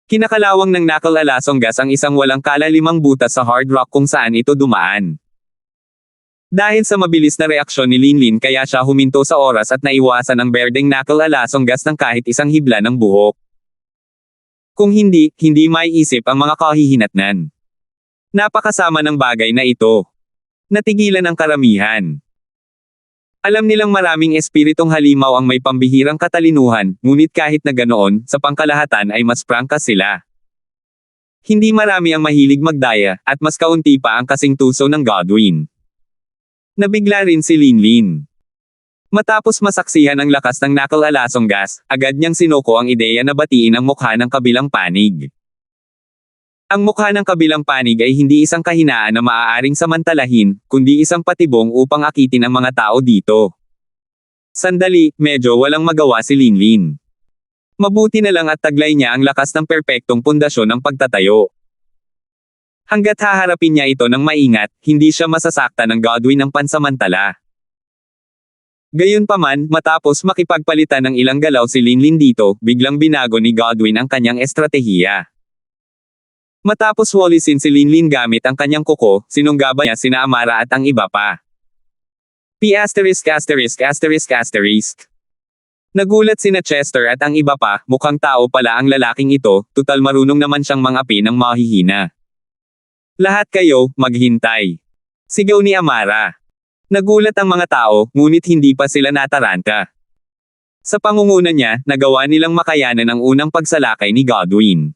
Kinakalawang ng knuckle alasong gas ang isang walang kalalimang butas sa hard rock kung saan ito dumaan. Dahil sa mabilis na reaksyon ni Linlin kaya siya huminto sa oras at naiwasan ang berdeng knuckle alasong gas ng kahit isang hibla ng buhok. Kung hindi maiisip ang mga kahihinatnan. Napakasama ng bagay na ito. Natigilan ang karamihan. Alam nilang maraming espiritong halimaw ang may pambihirang katalinuhan, ngunit kahit na ganoon, sa pangkalahatan ay mas prangkas sila. Hindi marami ang mahilig magdaya, at mas kaunti pa ang kasing tuso ng Godwin. Nabigla rin si Linlin. Matapos masaksihan ang lakas ng knuckle alasong gas, agad niyang sinuko ang ideya na batiin ang mukha ng kabilang panig. Ang mukha ng kabilang panig ay hindi isang kahinaan na maaaring samantalahin, kundi isang patibong upang akitin ang mga tao dito. Sandali, medyo walang magawa si Linlin. Mabuti na lang at taglay niya ang lakas ng perpektong pundasyon ng pagtatayo. Hanggat haharapin niya ito ng maingat, hindi siya masasakta ng Godwin ng pansamantala. Gayunpaman, matapos makipagpalitan ng ilang galaw si Linlin dito, biglang binago ni Godwin ang kanyang estratehiya. Matapos walisin si Linlin gamit ang kanyang kuko, sinunggaba niya sina Amara at ang iba pa. P*********. Nagulat sina Chester at ang iba pa, mukhang tao pala ang lalaking ito, tutal marunong naman siyang mangapi ng mahihina. Lahat kayo, maghintay. Sigaw ni Amara. Nagulat ang mga tao, ngunit hindi pa sila nataranta. Sa pangunguna niya, nagawa nilang makayanan ang unang pagsalakay ni Godwin.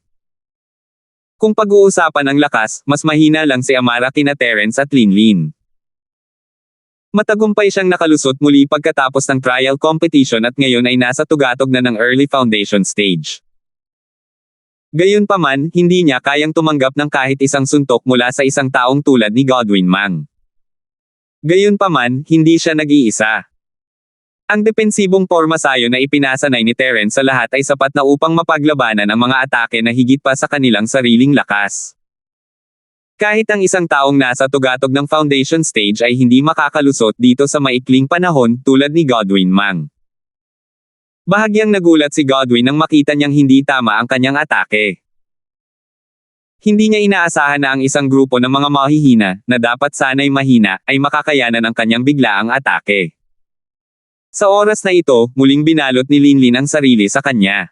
Kung pag-uusapan ang lakas, mas mahina lang si Amara kina Terence at Linlin. Matagumpay siyang nakalusot muli pagkatapos ng trial competition at ngayon ay nasa tugatog na ng early foundation stage. Gayunpaman, hindi niya kayang tumanggap ng kahit isang suntok mula sa isang taong tulad ni Godwin Mang. Gayunpaman, hindi siya nag-iisa. Ang depensibong porma sayo na ipinasanay ni Terence sa lahat ay sapat na upang mapaglabanan ang mga atake na higit pa sa kanilang sariling lakas. Kahit ang isang taong nasa tugatog ng foundation stage ay hindi makakalusot dito sa maikling panahon tulad ni Godwin Mang. Bahagyang nagulat si Godwin nang makita niyang hindi tama ang kanyang atake. Hindi niya inaasahan na ang isang grupo ng mga mahihina, na dapat sana'y mahina, ay makakayanan ang kanyang biglaang atake. Sa oras na ito, muling binalot ni Linlin ang sarili sa kanya.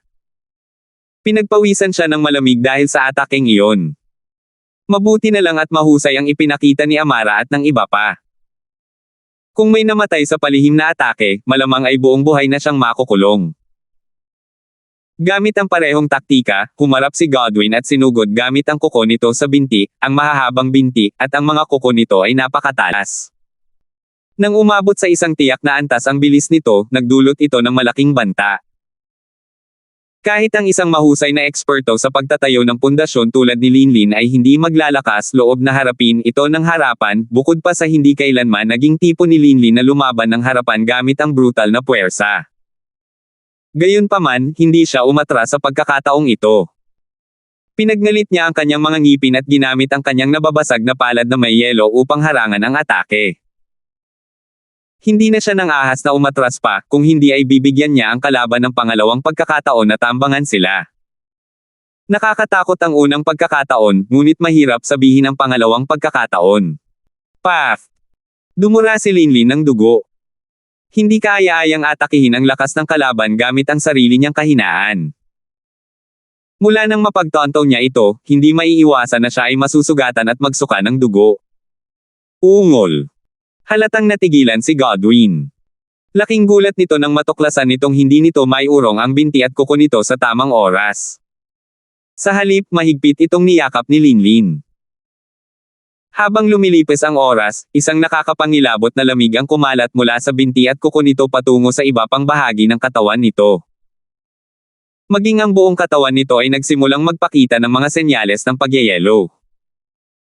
Pinagpawisan siya ng malamig dahil sa atakeng iyon. Mabuti na lang at mahusay ang ipinakita ni Amara at ng iba pa. Kung may namatay sa palihim na atake, malamang ay buong buhay na siyang makukulong. Gamit ang parehong taktika, humarap si Godwin at sinugod gamit ang kuko nito sa binti, ang mahahabang binti, at ang mga kuko nito ay napakatalas. Nang umabot sa isang tiyak na antas ang bilis nito, nagdulot ito ng malaking banta. Kahit ang isang mahusay na eksperto sa pagtatayo ng pundasyon tulad ni Linlin ay hindi maglalakas loob na harapin ito ng harapan, bukod pa sa hindi kailanman naging tipo ni Linlin na lumaban ng harapan gamit ang brutal na puwersa. Gayunpaman, hindi siya umatras sa pagkakataong ito. Pinagnalit niya ang kanyang mga ngipin at ginamit ang kanyang nababasag na palad na may yelo upang harangan ang atake. Hindi na siya nang ahas na umatras pa, kung hindi ay bibigyan niya ang kalaban ng pangalawang pagkakataon na tambangan sila. Nakakatakot ang unang pagkakataon, ngunit mahirap sabihin ang pangalawang pagkakataon. Paf! Dumura si Linlin ng dugo. Hindi kaaya-ayang atakihin ang lakas ng kalaban gamit ang sarili niyang kahinaan. Mula nang mapagtanto niya ito, hindi maiiwasan na siya ay masusugatan at magsuka ng dugo. Ungol. Halatang natigilan si Godwin. Laking gulat nito nang matuklasan nitong hindi nito maiurong ang binti at kuko nito sa tamang oras. Sa halip, mahigpit itong niyakap ni Linlin. Habang lumilipis ang oras, isang nakakapangilabot na lamig ang kumalat mula sa binti at kuko nito patungo sa iba pang bahagi ng katawan nito. Maging ang buong katawan nito ay nagsimulang magpakita ng mga senyales ng pagyayelo.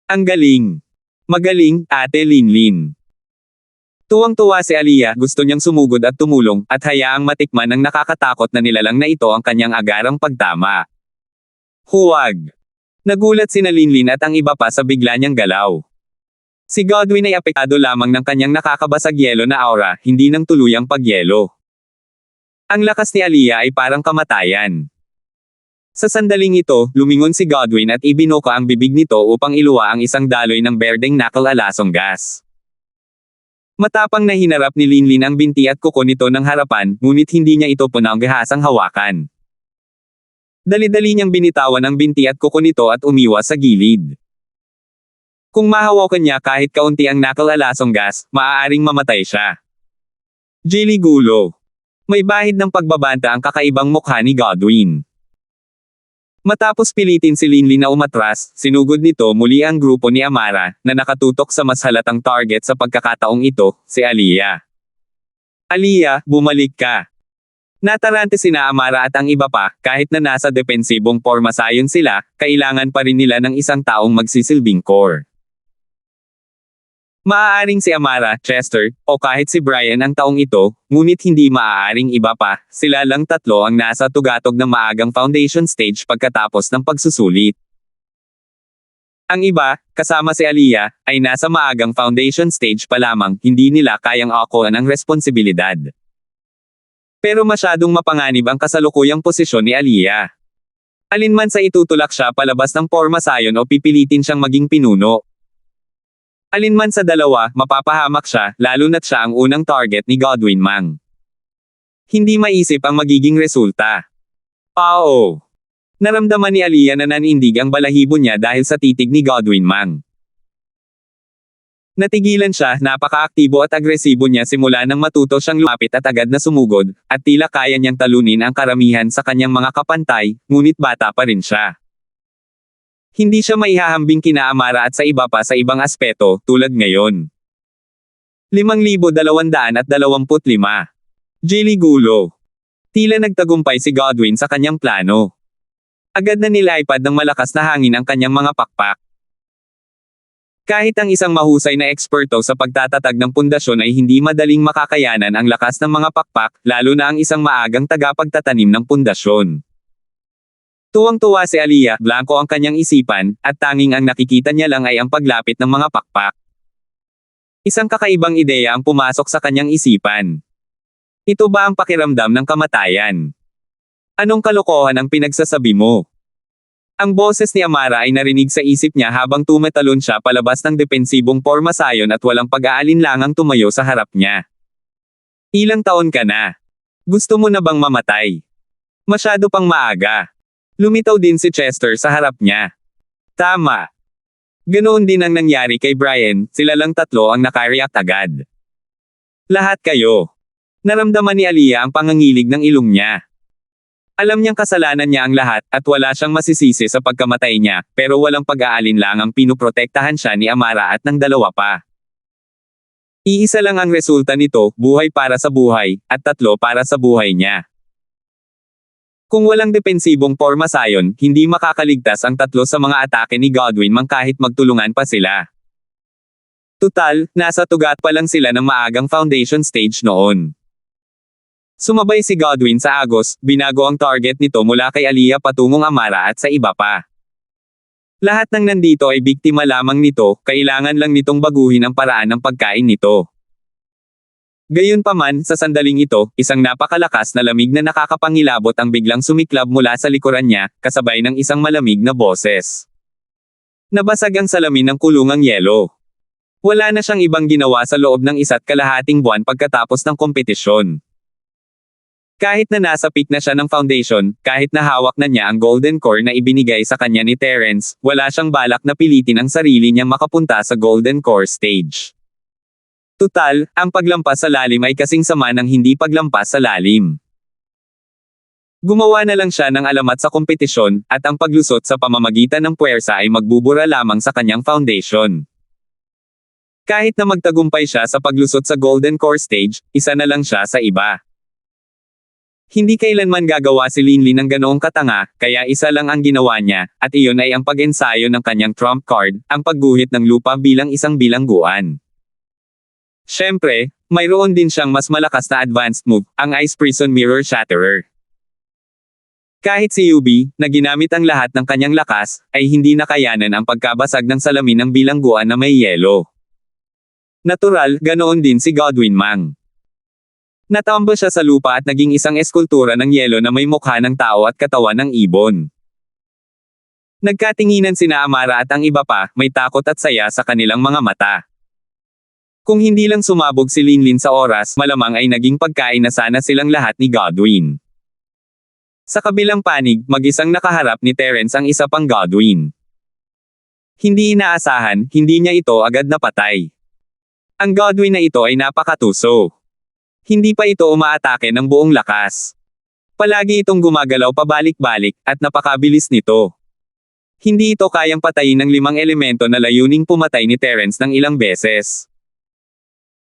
Ang galing! Magaling, Ate Linlin! Tuwang-tuwa si Aliyah, gusto niyang sumugod at tumulong, at hayaang matikman ng nakakatakot na nilalang na ito ang kanyang agarang pagtama. Huwag! Nagulat sina Linlin at ang iba pa sa bigla niyang galaw. Si Godwin ay apektado lamang ng kanyang nakakabasag yelo na aura, hindi ng tuluyang pagyelo. Ang lakas ni Aliyah ay parang kamatayan. Sa sandaling ito, lumingon si Godwin at ibinuka ang bibig nito upang iluwa ang isang daloy ng berdeng knuckle alasong gas. Matapang na hinarap ni Linlin ang binti at kuko nito ng harapan, ngunit hindi niya ito pinanggahasang hawakan. Dali-dali niyang binitawan ang binti at kuko nito at umiwas sa gilid. Kung mahawakan niya kahit kaunti ang knuckle alasong gas, maaaring mamatay siya. Jilly Gulo. May bahid ng pagbabanta ang kakaibang mukha ni Godwin. Matapos pilitin si Linlin na umatras, sinugod nito muli ang grupo ni Amara, na nakatutok sa mas halatang target sa pagkakataong ito, si Aliyah. Aliyah, bumalik ka. Natarante sina Amara at ang iba pa, kahit na nasa depensibong pormasayon sila, kailangan pa rin nila ng isang taong magsisilbing core. Maaaring si Amara, Chester, o kahit si Brian ang taong ito, ngunit hindi maaaring iba pa, sila lang tatlo ang nasa tugatog ng maagang foundation stage pagkatapos ng pagsusulit. Ang iba, kasama si Aliyah, ay nasa maagang foundation stage pa lamang, hindi nila kayang akuan ang responsibilidad. Pero masyadong mapanganib ang kasalukuyang posisyon ni Aliyah. Alinman sa itutulak siya palabas ng pormasayon o pipilitin siyang maging pinuno. Alinman sa dalawa, mapapahamak siya, lalo na't siya ang unang target ni Godwin Mang. Hindi maisip ang magiging resulta. Oo. Naramdaman ni Aliyah na nanindig ang balahibo niya dahil sa titig ni Godwin Mang. Natigilan siya, napaka-aktibo at agresibo niya simula nang matuto siyang lumapit at agad na sumugod, at tila kaya niyang talunin ang karamihan sa kanyang mga kapantay, ngunit bata pa rin siya. Hindi siya maihahambing kina Amara at sa iba pa sa ibang aspeto, tulad ngayon. 5,225. Jilly Gulo. Tila nagtagumpay si Godwin sa kanyang plano. Agad na nilipad ng malakas na hangin ang kanyang mga pakpak. Kahit ang isang mahusay na eksperto sa pagtatatag ng pundasyon ay hindi madaling makakayanan ang lakas ng mga pakpak, lalo na ang isang maagang tagapagtatanim ng pundasyon. Tuwang-tuwa si Aliyah, blanko ang kanyang isipan, at tanging ang nakikita niya lang ay ang paglapit ng mga pakpak. Isang kakaibang ideya ang pumasok sa kanyang isipan. Ito ba ang pakiramdam ng kamatayan? Anong kalokohan ang pinagsasabi mo? Ang boses ni Amara ay narinig sa isip niya habang tumatalon siya palabas ng depensibong pormasayon at walang pag-aalinlangang tumayo sa harap niya. Ilang taon ka na? Gusto mo na bang mamatay? Masyado pang maaga. Lumitaw din si Chester sa harap niya. Tama. Ganoon din ang nangyari kay Brian, sila lang tatlo ang nakareact agad. Lahat kayo. Naramdaman ni Aliyah ang pangangilig ng ilong niya. Alam niyang kasalanan niya ang lahat at wala siyang masisisi sa pagkamatay niya, pero walang pag-aalinlangang pinuprotektahan siya ni Amara at ng dalawa pa. Iisa lang ang resulta nito, buhay para sa buhay, at 3 para sa buhay niya. Kung walang depensibong porma sayon, hindi makakaligtas ang 3 sa mga atake ni Godwin mang kahit magtulungan pa sila. Tutal, nasa tugat pa lang sila ng maagang foundation stage noon. Sumabay si Godwin sa agos, binago ang target nito mula kay Aliyah patungong Amara at sa iba pa. Lahat ng nandito ay biktima lamang nito, kailangan lang nitong baguhin ang paraan ng pagkain nito. Gayunpaman, sa sandaling ito, isang napakalakas na lamig na nakakapangilabot ang biglang sumiklab mula sa likuran niya, kasabay ng isang malamig na boses. Nabasag ang salamin ng kulungang yelo. Wala na siyang ibang ginawa sa loob ng 1.5 buwan pagkatapos ng kompetisyon. Kahit na nasa peak na siya ng foundation, kahit na hawak na niya ang golden core na ibinigay sa kanya ni Terence, wala siyang balak na pilitin ang sarili niyang makapunta sa golden core stage. Tutal, ang paglampas sa lalim ay kasing sama ng hindi paglampas sa lalim. Gumawa na lang siya ng alamat sa kompetisyon, at ang paglusot sa pamamagitan ng puwersa ay magbubura lamang sa kanyang foundation. Kahit na magtagumpay siya sa paglusot sa golden core stage, isa na lang siya sa iba. Hindi kailanman gagawa si Linlin ng ganoong katanga, kaya isa lang ang ginawa niya, at iyon ay ang pag-ensayo ng kanyang trump card, ang pagguhit ng lupa bilang isang bilangguan. Siyempre, mayroon din siyang mas malakas na advanced move, ang Ice Prison Mirror Shatterer. Kahit si Yubi, na ginamit ang lahat ng kanyang lakas, ay hindi nakayanan ang pagkabasag ng salamin ng bilangguan na may yelo. Natural, ganoon din si Godwin Mang. Natambo siya sa lupa at naging isang eskultura ng yelo na may mukha ng tao at katawan ng ibon. Nagkatinginan sina Amara at ang iba pa, may takot at saya sa kanilang mga mata. Kung hindi lang sumabog si Linlin sa oras, malamang ay naging pagkain na sana silang lahat ni Godwin. Sa kabilang panig, mag-isang nakaharap ni Terence ang isa pang Godwin. Hindi inaasahan, hindi niya ito agad napatay. Ang Godwin na ito ay napakatuso. Hindi pa ito umaatake ng buong lakas. Palagi itong gumagalaw pabalik-balik, at napakabilis nito. Hindi ito kayang patayin ng 5 elemento na layuning pumatay ni Terence ng ilang beses.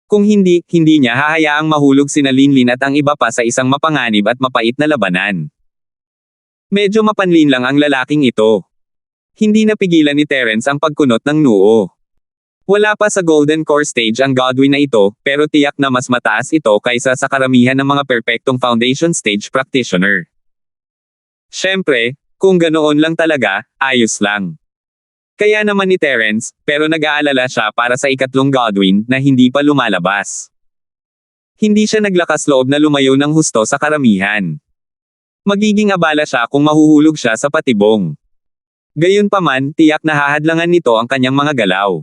Kung hindi niya hahayaang mahulog sina Linlin at ang iba pa sa isang mapanganib at mapait na labanan. Medyo mapanlin lang ang lalaking ito. Hindi napigilan ni Terence ang pagkunot ng noo. Wala pa sa golden core stage ang Godwin na ito, pero tiyak na mas mataas ito kaysa sa karamihan ng mga perpektong foundation stage practitioner. Siyempre, kung ganoon lang talaga, ayos lang. Kaya naman ni Terence, pero nag-aalala siya para sa ikatlong Godwin na hindi pa lumalabas. Hindi siya naglakas loob na lumayo ng husto sa karamihan. Magiging abala siya kung mahuhulog siya sa patibong. Gayunpaman, tiyak na hahadlangan nito ang kanyang mga galaw.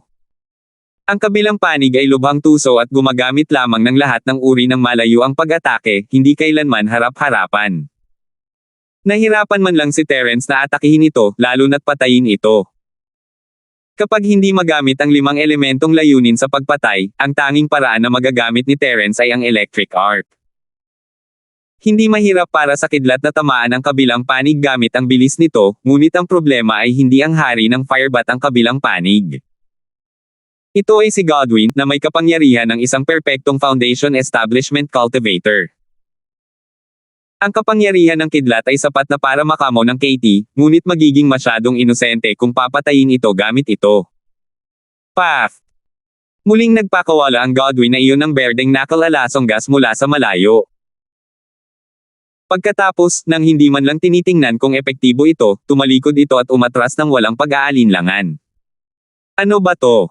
Ang kabilang panig ay lubhang tuso at gumagamit lamang ng lahat ng uri ng malayo ang pag-atake, hindi kailanman harap-harapan. Nahirapan man lang si Terence na atakihin ito, lalo na't patayin ito. Kapag hindi magamit ang 5 elementong layunin sa pagpatay, ang tanging paraan na magagamit ni Terence ay ang electric arc. Hindi mahirap para sa kidlat na tamaan ang kabilang panig gamit ang bilis nito, ngunit ang problema ay hindi ang hari ng firebat ang kabilang panig. Ito ay si Godwin, na may kapangyarihan ng isang perpektong foundation establishment cultivator. Ang kapangyarihan ng kidlat ay sapat na para makamo ng KT, ngunit magiging masyadong inosente kung papatayin ito gamit ito. Path. Muling nagpakawala ang Godwin na iyon ng berdeng knuckle alasong gas mula sa malayo. Pagkatapos, nang hindi man lang tinitingnan kung epektibo ito, tumalikod ito at umatras ng walang pag-aalinlangan. Ano ba to?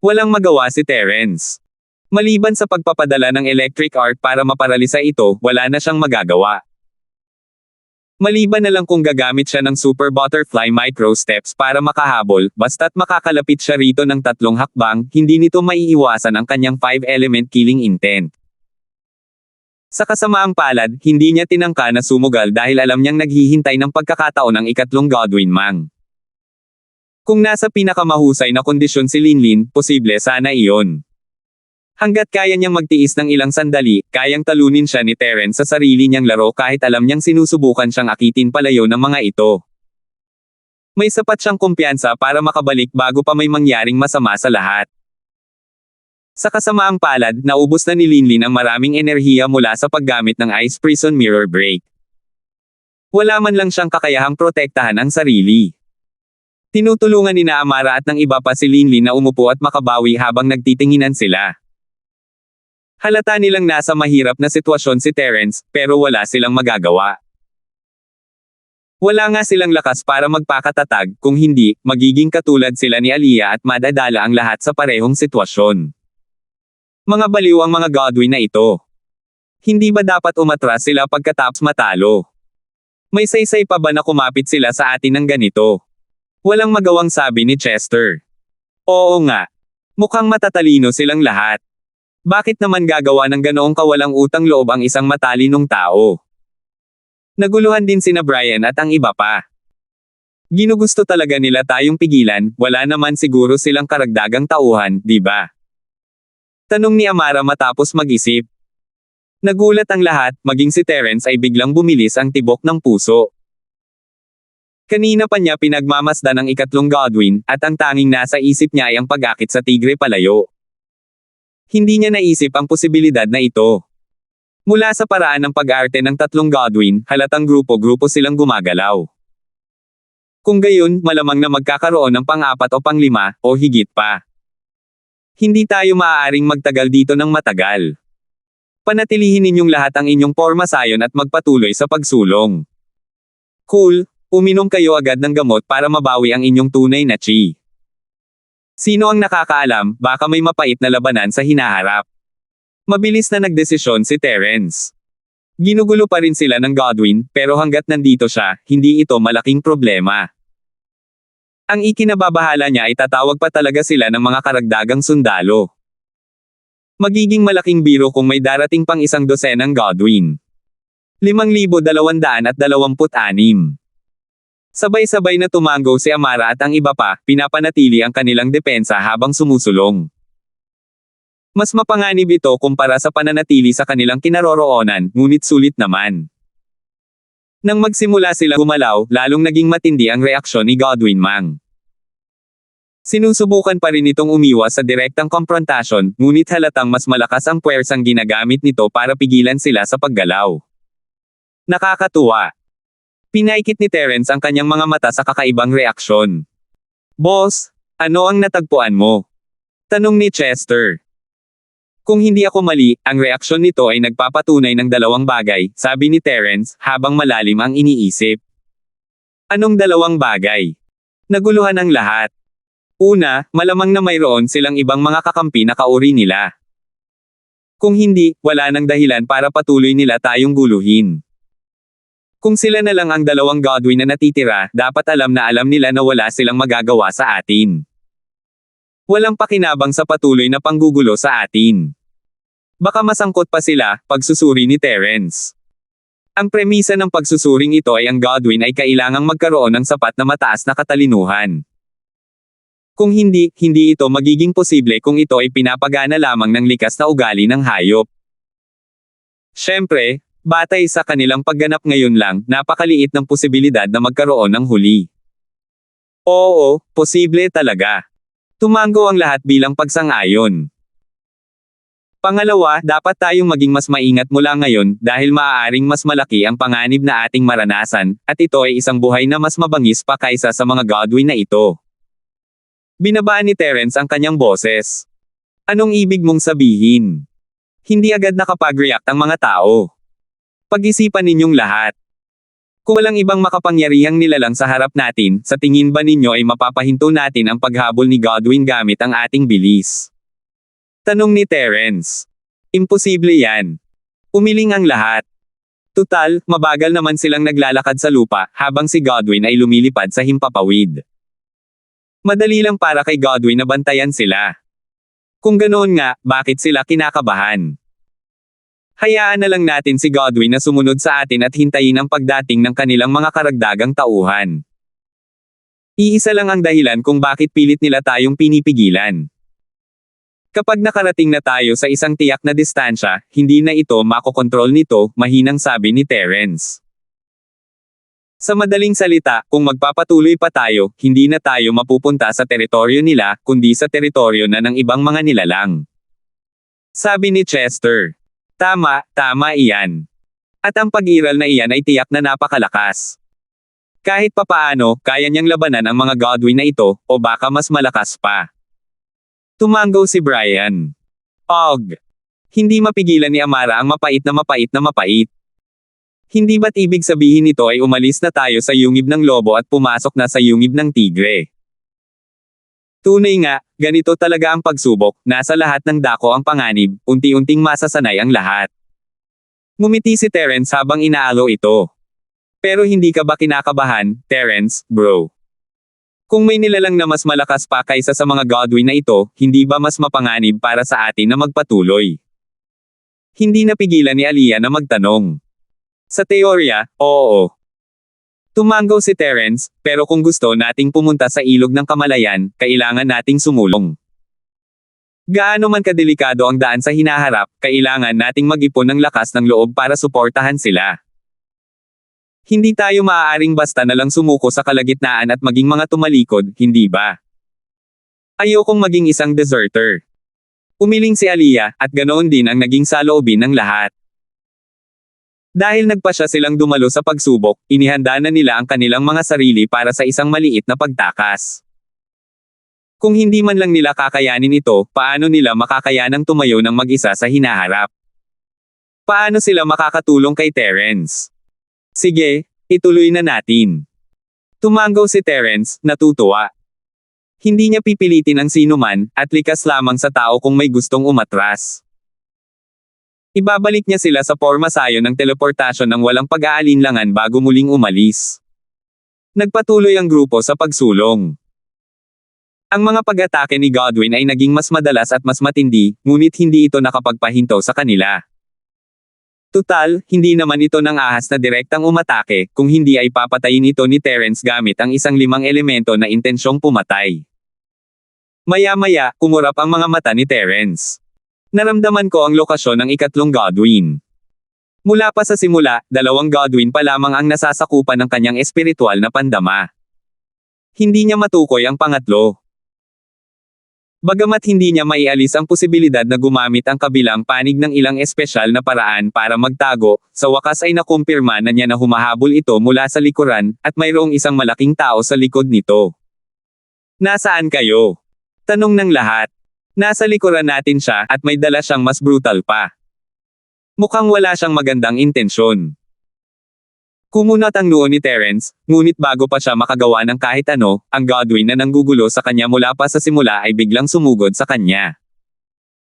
Walang magawa si Terence. Maliban sa pagpapadala ng electric arc para maparalisa ito, wala na siyang magagawa. Maliban na lang kung gagamit siya ng super butterfly micro steps para makahabol, basta't makakalapit siya rito ng 3 hakbang, hindi nito maiiwasan ang kanyang 5-element killing intent. Sa kasamaang palad, hindi niya tinangka na sumugal dahil alam niyang naghihintay ng pagkakataon ang ikatlong Godwin Mang. Kung nasa pinakamahusay na kondisyon si Linlin, posible sana iyon. Hanggat kaya niyang magtiis ng ilang sandali, kayang talunin siya ni Terence sa sarili niyang laro kahit alam niyang sinusubukan siyang akitin palayo ng mga ito. May sapat siyang kumpiyansa para makabalik bago pa may mangyaring masama sa lahat. Sa kasamaang palad, naubos na ni Linlin ang maraming enerhiya mula sa paggamit ng Ice Prison Mirror Break. Wala man lang siyang kakayahang protektahan ang sarili. Tinutulungan ni Amara at ng iba pa si Linlin na umupo at makabawi habang nagtitinginan sila. Halata nilang nasa mahirap na sitwasyon si Terence, pero wala silang magagawa. Wala nga silang lakas para magpakatatag, kung hindi, magiging katulad sila ni Aliyah at madadala ang lahat sa parehong sitwasyon. Mga baliw ang mga Godwin na ito. Hindi ba dapat umatras sila pagkatapos matalo? May saysay pa ba na kumapit sila sa atin ng ganito? Walang magawang sabi ni Chester. Oo nga. Mukhang matatalino silang lahat. Bakit naman gagawa ng ganoong kawalang utang loob ang isang matalinong tao? Naguluhan din sina Brian at ang iba pa. Ginugusto talaga nila tayong pigilan, wala naman siguro silang karagdagang tauhan, di ba? Tanong ni Amara matapos mag-isip. Nagulat ang lahat, maging si Terence ay biglang bumilis ang tibok ng puso. Kanina pa niya pinagmamasdan ang ikatlong Godwin, at ang tanging nasa isip niya ay ang pag-akit sa tigre palayo. Hindi niya naisip ang posibilidad na ito. Mula sa paraan ng pag-arte ng tatlong Godwin, halatang grupo-grupo silang gumagalaw. Kung gayon, malamang na magkakaroon ng pang-apat o pang-lima, o higit pa. Hindi tayo maaaring magtagal dito ng matagal. Panatilihin ninyong lahat ang inyong porma sayon at magpatuloy sa pagsulong. Cool, uminom kayo agad ng gamot para mabawi ang inyong tunay na chi. Sino ang nakakaalam, baka may mapait na labanan sa hinaharap. Mabilis na nagdesisyon si Terence. Ginugulo pa rin sila ng Godwin, pero hanggat nandito siya, hindi ito malaking problema. Ang ikinababahala niya ay tatawag pa talaga sila ng mga karagdagang sundalo. Magiging malaking biro kung may darating pang 100 Godwin. 5,226. Sabay-sabay na tumango si Amara at ang iba pa, pinapanatili ang kanilang depensa habang sumusulong. Mas mapanganib ito kumpara sa pananatili sa kanilang kinaroroonan, ngunit sulit naman. Nang magsimula sila gumalaw, lalong naging matindi ang reaksyon ni Godwin Mang. Sinusubukan pa rin itong umiwas sa direktang komprontasyon, ngunit halatang mas malakas ang puwersang ginagamit nito para pigilan sila sa paggalaw. Nakakatuwa. Pinaikit ni Terence ang kanyang mga mata sa kakaibang reaksyon. Boss, ano ang natagpuan mo? Tanong ni Chester. Kung hindi ako mali, ang reaksyon nito ay nagpapatunay ng dalawang bagay, sabi ni Terence, habang malalim ang iniisip. Anong dalawang bagay? Naguluhan ang lahat. Una, malamang na mayroon silang ibang mga kakampi na kauri nila. Kung hindi, wala nang dahilan para patuloy nila tayong guluhin. Kung sila na lang ang dalawang Godwin na natitira, dapat alam nila na wala silang magagawa sa atin. Walang pakinabang sa patuloy na panggugulo sa atin. Baka masangkot pa sila, pagsusuri ni Terence. Ang premisa ng pagsusuring ito ay ang Godwin ay kailangang magkaroon ng sapat na mataas na katalinuhan. Kung hindi, hindi ito magiging posible kung ito ay pinapagana lamang ng likas na ugali ng hayop. Siyempre, batay sa kanilang pagganap ngayon lang, napakaliit ng posibilidad na magkaroon ng huli. Oo, posible talaga. Tumango ang lahat bilang pagsang-ayon. Pangalawa, dapat tayong maging mas maingat mula ngayon, dahil maaaring mas malaki ang panganib na ating maranasan, at ito ay isang buhay na mas mabangis pa kaysa sa mga Godwin na ito. Binabaan ni Terence ang kanyang boses. Anong ibig mong sabihin? Hindi agad nakapag-react ang mga tao. Pag-isipan ninyong lahat. Kung walang ibang makapangyarihang nilalang sa harap natin, sa tingin ba ninyo ay mapapahinto natin ang paghabol ni Godwin gamit ang ating bilis? Tanong ni Terence. Imposible yan. Umiling ang lahat. Tutal, mabagal naman silang naglalakad sa lupa, habang si Godwin ay lumilipad sa himpapawid. Madali lang para kay Godwin na bantayan sila. Kung ganoon nga, bakit sila kinakabahan? Hayaan na lang natin si Godwin na sumunod sa atin at hintayin ang pagdating ng kanilang mga karagdagang tauhan. Iisa lang ang dahilan kung bakit pilit nila tayong pinipigilan. Kapag nakarating na tayo sa isang tiyak na distansya, hindi na ito makokontrol nito, mahinang sabi ni Terence. Sa madaling salita, kung magpapatuloy pa tayo, hindi na tayo mapupunta sa teritoryo nila, kundi sa teritoryo na ng ibang mga nilalang. Sabi ni Chester. Tama iyan. At ang pag-iral na iyan ay tiyak na napakalakas. Kahit papaano, kaya niyang labanan ang mga Godwin na ito, o baka mas malakas pa. Tumango si Brian. Og. Hindi mapigilan ni Amara ang mapait na mapait na mapait. Hindi ba't ibig sabihin nito ay umalis na tayo sa yungib ng lobo at pumasok na sa yungib ng tigre? Tunay nga, ganito talaga ang pagsubok, nasa lahat ng dako ang panganib, unti-unting masasanay ang lahat. Ngumiti si Terence habang inaalo ito. Pero hindi ka ba kinakabahan, Terence, bro? Kung may nilalang na mas malakas pa kaysa sa mga Godwin na ito, hindi ba mas mapanganib para sa atin na magpatuloy? Hindi napigilan ni Aliyah na magtanong. Sa teorya, oo. Tumango si Terence, pero kung gusto nating pumunta sa ilog ng kamalayan, kailangan nating sumulong. Gaano man kadelikado ang daan sa hinaharap, kailangan nating mag-ipon ng lakas ng loob para suportahan sila. Hindi tayo maaaring basta na lang sumuko sa kalagitnaan at maging mga tumalikod, hindi ba? Ayokong maging isang deserter. Umiling si Aliyah, at ganoon din ang naging saloobin ng lahat. Dahil nagpasya silang dumalo sa pagsubok, inihanda na nila ang kanilang mga sarili para sa isang maliit na pagtakas. Kung hindi man lang nila kakayanin ito, paano nila makakayanang tumayo ng mag-isa sa hinaharap? Paano sila makakatulong kay Terence? Sige, ituloy na natin. Tumango si Terence, natutuwa. Hindi niya pipilitin ang sinuman, at likas lamang sa tao kung may gustong umatras. Ibabalik niya sila sa pormasayo ng teleportasyon ng walang pag-aalinlangan bago muling umalis. Nagpatuloy ang grupo sa pagsulong. Ang mga pag-atake ni Godwin ay naging mas madalas at mas matindi, ngunit hindi ito nakapagpahinto sa kanila. Tutal, hindi naman ito ng ahas na direktang umatake, kung hindi ay papatayin ito ni Terence gamit ang isang 5 elemento na intensyong pumatay. Maya-maya, kumurap ang mga mata ni Terence. Naramdaman ko ang lokasyon ng ikatlong Godwin. Mula pa sa simula, 2 Godwin pa lamang ang nasasakupan ng kanyang espiritual na pandama. Hindi niya matukoy ang pangatlo. Bagamat hindi niya maialis ang posibilidad na gumamit ang kabilang panig ng ilang espesyal na paraan para magtago, sa wakas ay nakumpirma na niya na humahabol ito mula sa likuran, at mayroong isang malaking tao sa likod nito. Nasaan kayo? Tanong ng lahat. Nasa likuran natin siya, at may dala siyang mas brutal pa. Mukhang wala siyang magandang intensyon. Kumunat ang noo ni Terence, ngunit bago pa siya makagawa ng kahit ano, ang Godwin na nanggugulo sa kanya mula pa sa simula ay biglang sumugod sa kanya.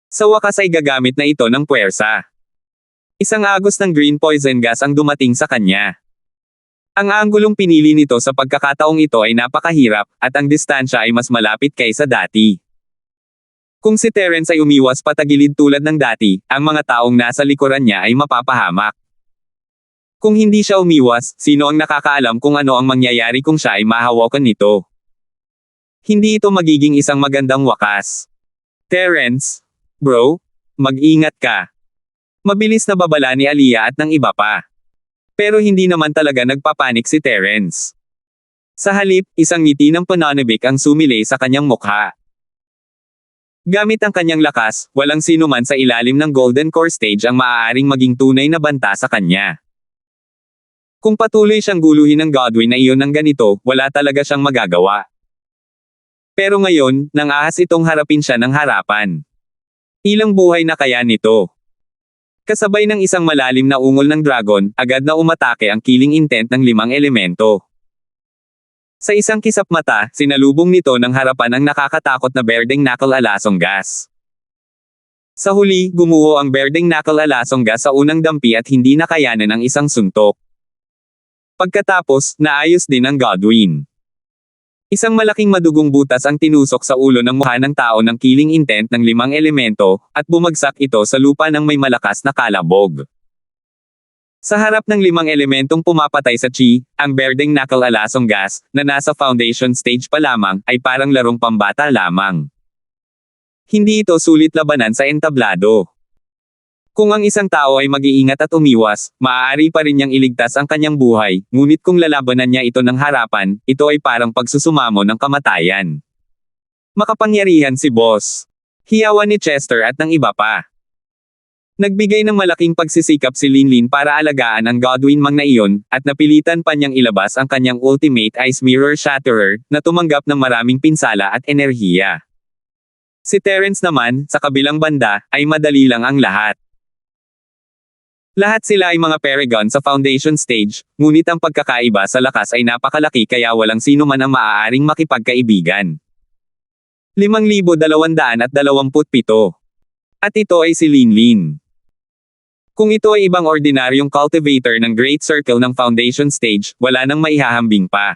Sa wakas ay gagamit na ito ng puwersa. Isang agos ng green poison gas ang dumating sa kanya. Ang anggulong pinili nito sa pagkakataong ito ay napakahirap, at ang distansya ay mas malapit kaysa dati. Kung si Terence ay umiwas patagilid tulad ng dati, ang mga taong nasa likuran niya ay mapapahamak. Kung hindi siya umiwas, sino ang nakakaalam kung ano ang mangyayari kung siya ay mahawakan nito? Hindi ito magiging isang magandang wakas. Terence, bro, mag-ingat ka. Mabilis na babala ni Aliyah at ng iba pa. Pero hindi naman talaga nagpapanik si Terence. Sa halip, isang ngiti ng pananabik ang sumilay sa kanyang mukha. Gamit ang kanyang lakas, walang sino man sa ilalim ng Golden Core Stage ang maaaring maging tunay na banta sa kanya. Kung patuloy siyang guluhin ng Godwin na iyon ng ganito, wala talaga siyang magagawa. Pero ngayon, nang ahas itong harapin siya ng harapan. Ilang buhay na kaya nito? Kasabay ng isang malalim na ungol ng dragon, agad na umatake ang killing intent ng 5 elemento. Sa isang kisap mata, sinalubong nito ng harapan ang nakakatakot na Berdeng Knuckle Alasong Gas. Sa huli, gumuho ang Berdeng Knuckle Alasong Gas sa unang dampi at hindi nakayanan ang isang suntok. Pagkatapos, naayos din ang Godwin. Isang malaking madugong butas ang tinusok sa ulo ng mukha ng tao ng killing intent ng 5 elemento, at bumagsak ito sa lupa ng may malakas na kalabog. Sa harap ng 5 elementong pumapatay sa chi, ang Berdeng Knuckle Alasong Gas, na nasa foundation stage pa lamang, ay parang larong pambata lamang. Hindi ito sulit labanan sa entablado. Kung ang isang tao ay mag-iingat at umiwas, maaari pa rin niyang iligtas ang kanyang buhay, ngunit kung lalabanan niya ito ng harapan, ito ay parang pagsusumamo ng kamatayan. Makapangyarihan si Boss. Hiyawan ni Chester at ng iba pa. Nagbigay ng malaking pagsisikap si Linlin para alagaan ang Godwin Mang na iyon, at napilitan pa niyang ilabas ang kanyang Ultimate Ice Mirror Shatterer, na tumanggap ng maraming pinsala at enerhiya. Si Terence naman, sa kabilang banda, ay madali lang ang lahat. Lahat sila ay mga Paragon sa Foundation Stage, ngunit ang pagkakaiba sa lakas ay napakalaki kaya walang sino man ang maaaring makipagkaibigan. 5,227. At ito ay si Linlin. Kung ito ay ibang ordinaryong cultivator ng Great Circle ng Foundation Stage, wala nang maihahambing pa.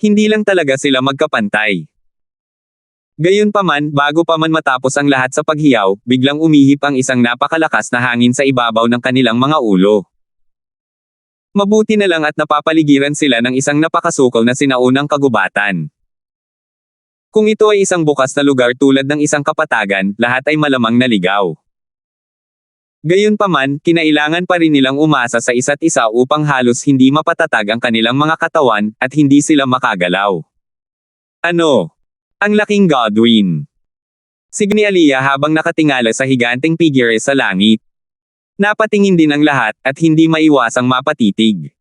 Hindi lang talaga sila magkapantay. Gayunpaman, bago pa man matapos ang lahat sa paghiyaw, biglang umihip ang isang napakalakas na hangin sa ibabaw ng kanilang mga ulo. Mabuti na lang at napapaligiran sila ng isang napakasukol na sinaunang kagubatan. Kung ito ay isang bukas na lugar tulad ng isang kapatagan, lahat ay malamang naligaw. Gayunpaman, kinailangan pa rin nilang umasa sa isa't isa upang halos hindi mapatatag ang kanilang mga katawan, at hindi sila makagalaw. Ano? Ang laking Godwin. Signi Aliyah habang nakatingala sa higanteng figure sa langit. Napatingin din ang lahat, at hindi maiwasang mapatitig.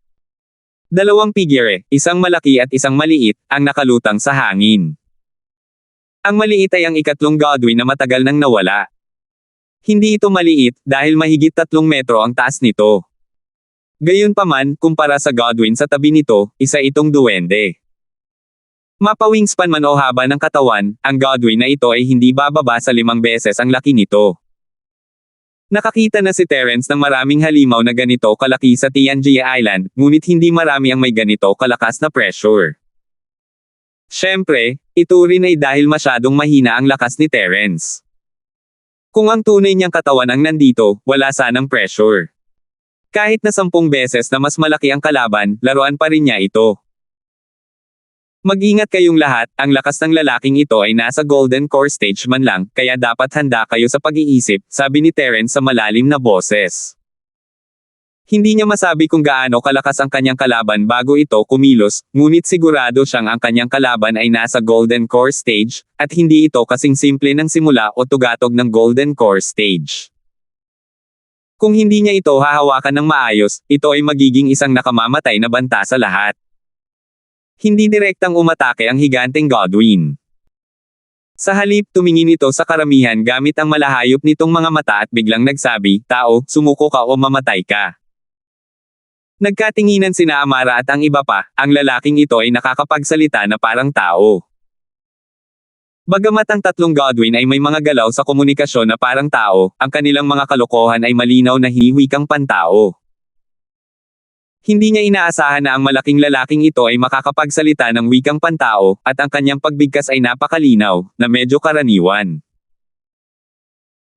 Dalawang figure, isang malaki at isang maliit, ang nakalutang sa hangin. Ang maliit ay ang ikatlong Godwin na matagal nang nawala. Hindi ito maliit, dahil mahigit 3 metro ang taas nito. Gayunpaman, kumpara sa Godwin sa tabi nito, isa itong duwende. Mapa-wingspan man o haba ng katawan, ang Godwin na ito ay hindi bababa sa 5 beses ang laki nito. Nakakita na si Terence ng maraming halimaw na ganito kalaki sa Tianjia Island, ngunit hindi marami ang may ganito kalakas na pressure. Siyempre, ito rin ay dahil masyadong mahina ang lakas ni Terence. Kung ang tunay niyang katawan ang nandito, wala sanang pressure. Kahit na 10 beses na mas malaki ang kalaban, laruan pa rin niya ito. Mag-ingat kayong lahat, ang lakas ng lalaking ito ay nasa Golden Core Stage man lang, kaya dapat handa kayo sa pag-iisip, sabi ni Terence sa malalim na boses. Hindi niya masabi kung gaano kalakas ang kanyang kalaban bago ito kumilos, ngunit sigurado siyang ang kanyang kalaban ay nasa Golden Core Stage, at hindi ito kasing simple ng simula o tugatog ng Golden Core Stage. Kung hindi niya ito hahawakan ng maayos, ito ay magiging isang nakamamatay na banta sa lahat. Hindi direktang umatake ang higanteng Godwin. Sa halip, tumingin ito sa karamihan gamit ang malahayop nitong mga mata at biglang nagsabi, "Tao, sumuko ka o mamatay ka." Nagkatinginan sina Amara at ang iba pa, ang lalaking ito ay nakakapagsalita na parang tao. Bagamat ang tatlong Godwin ay may mga galaw sa komunikasyon na parang tao, ang kanilang mga kalokohan ay malinaw na hiwikang pantao. Hindi niya inaasahan na ang malaking lalaking ito ay makakapagsalita ng wikang pantao, at ang kanyang pagbigkas ay napakalinaw, na medyo karaniwan.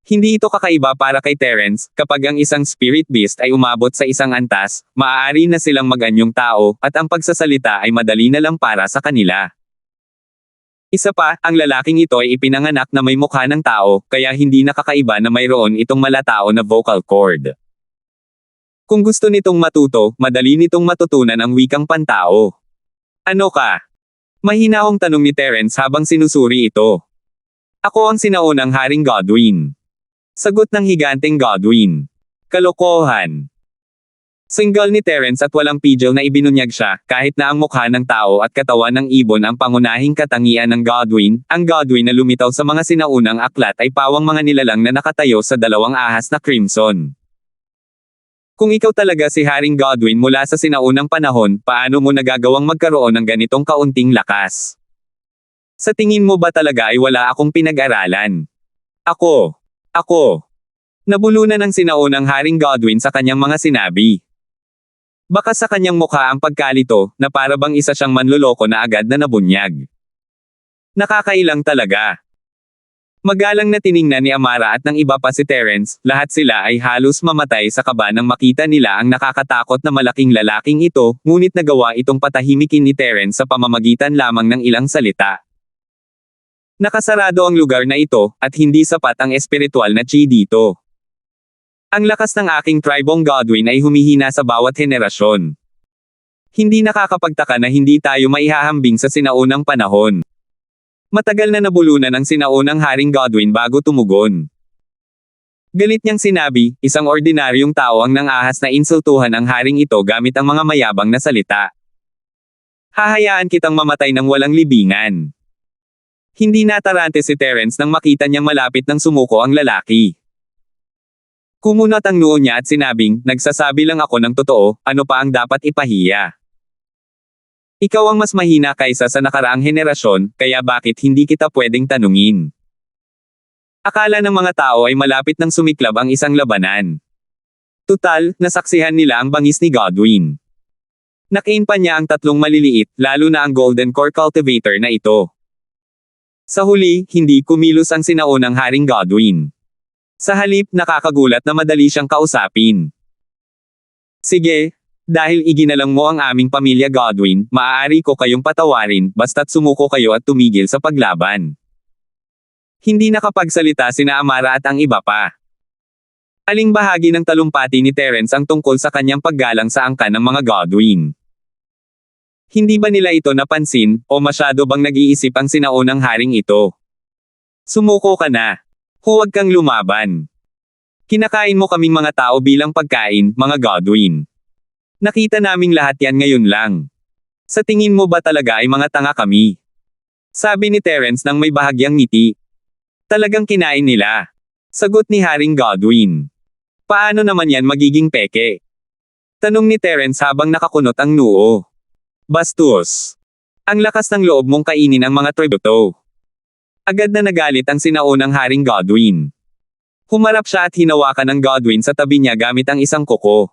Hindi ito kakaiba para kay Terence, kapag ang isang spirit beast ay umabot sa isang antas, maaari na silang mag-anyong tao, at ang pagsasalita ay madali na lang para sa kanila. Isa pa, ang lalaking ito ay ipinanganak na may mukha ng tao, kaya hindi nakakaiba na mayroon itong malatao na vocal cord. Kung gusto nitong matuto, madali nitong matutunan ang wikang pantao. Ano ka? Mahinahong tanong ni Terence habang sinusuri ito. Ako ang sinaunang Haring Godwin. Sagot ng higanteng Godwin. Kalokohan. Single ni Terence at walang pidgel na ibinunyag siya, kahit na ang mukha ng tao at katawan ng ibon ang pangunahing katangian ng Godwin, ang Godwin na lumitaw sa mga sinaunang aklat ay pawang mga nilalang na nakatayo sa 2 ahas na crimson. Kung ikaw talaga si Haring Godwin mula sa sinaunang panahon, paano mo nagagawang magkaroon ng ganitong kaunting lakas? Sa tingin mo ba talaga ay wala akong pinag-aralan? Ako. Nabulunan ng sinaunang Haring Godwin sa kanyang mga sinabi. Baka sa kanyang mukha ang pagkalito, na para bang isa siyang manloloko na agad na nabunyag. Nakakailang talaga. Magalang na tiningnan ni Amara at ng iba pa si Terence, lahat sila ay halos mamatay sa kaba nang makita nila ang nakakatakot na malaking lalaking ito, ngunit nagawa itong patahimikin ni Terence sa pamamagitan lamang ng ilang salita. Nakasarado ang lugar na ito, at hindi sapat ang espiritual na chi dito. Ang lakas ng aking tribong Godwin ay humihina sa bawat henerasyon. Hindi nakakapagtaka na hindi tayo maihahambing sa sinaunang panahon. Matagal na nabulunan ang sinaunang Haring Godwin bago tumugon. Galit niyang sinabi, isang ordinaryong tao ang nangahas na insultuhan ang haring ito gamit ang mga mayabang na salita. Hahayaan kitang mamatay ng walang libingan. Hindi natarante si Terence nang makita niyang malapit ng sumuko ang lalaki. Kumunat ang noo niya at sinabing, nagsasabi lang ako ng totoo, ano pa ang dapat ipahiya? Ikaw ang mas mahina kaysa sa nakaraang henerasyon, kaya bakit hindi kita pwedeng tanungin? Akala ng mga tao ay malapit nang sumiklab ang isang labanan. Tutal, nasaksihan nila ang bangis ni Godwin. Nakiin pa niya ang tatlong maliliit, lalo na ang Golden Core Cultivator na ito. Sa huli, hindi kumilos ang sinaunang Haring Godwin. Sa halip, nakakagulat na madali siyang kausapin. Sige, dahil iginalang mo ang aming pamilya Godwin, maaari ko kayong patawarin, basta't sumuko kayo at tumigil sa paglaban. Hindi nakapagsalita sina Amara at ang iba pa. Aling bahagi ng talumpati ni Terence ang tungkol sa kanyang paggalang sa angkan ng mga Godwin? Hindi ba nila ito napansin, o masyado bang nag-iisip ang sinaunang haring ito? Sumuko ka na. Huwag kang lumaban. Kinakain mo kaming mga tao bilang pagkain, mga Godwin. Nakita naming lahat yan ngayon lang. Sa tingin mo ba talaga ay mga tanga kami? Sabi ni Terence nang may bahagyang ngiti. Talagang kinain nila. Sagot ni Haring Godwin. Paano naman yan magiging peke? Tanong ni Terence habang nakakunot ang noo. Bastos. Ang lakas ng loob mong kainin ang mga tributo. Agad na nagalit ang sinaunang Haring Godwin. Humarap siya at hinawakan ng Godwin sa tabi niya gamit ang isang kuko.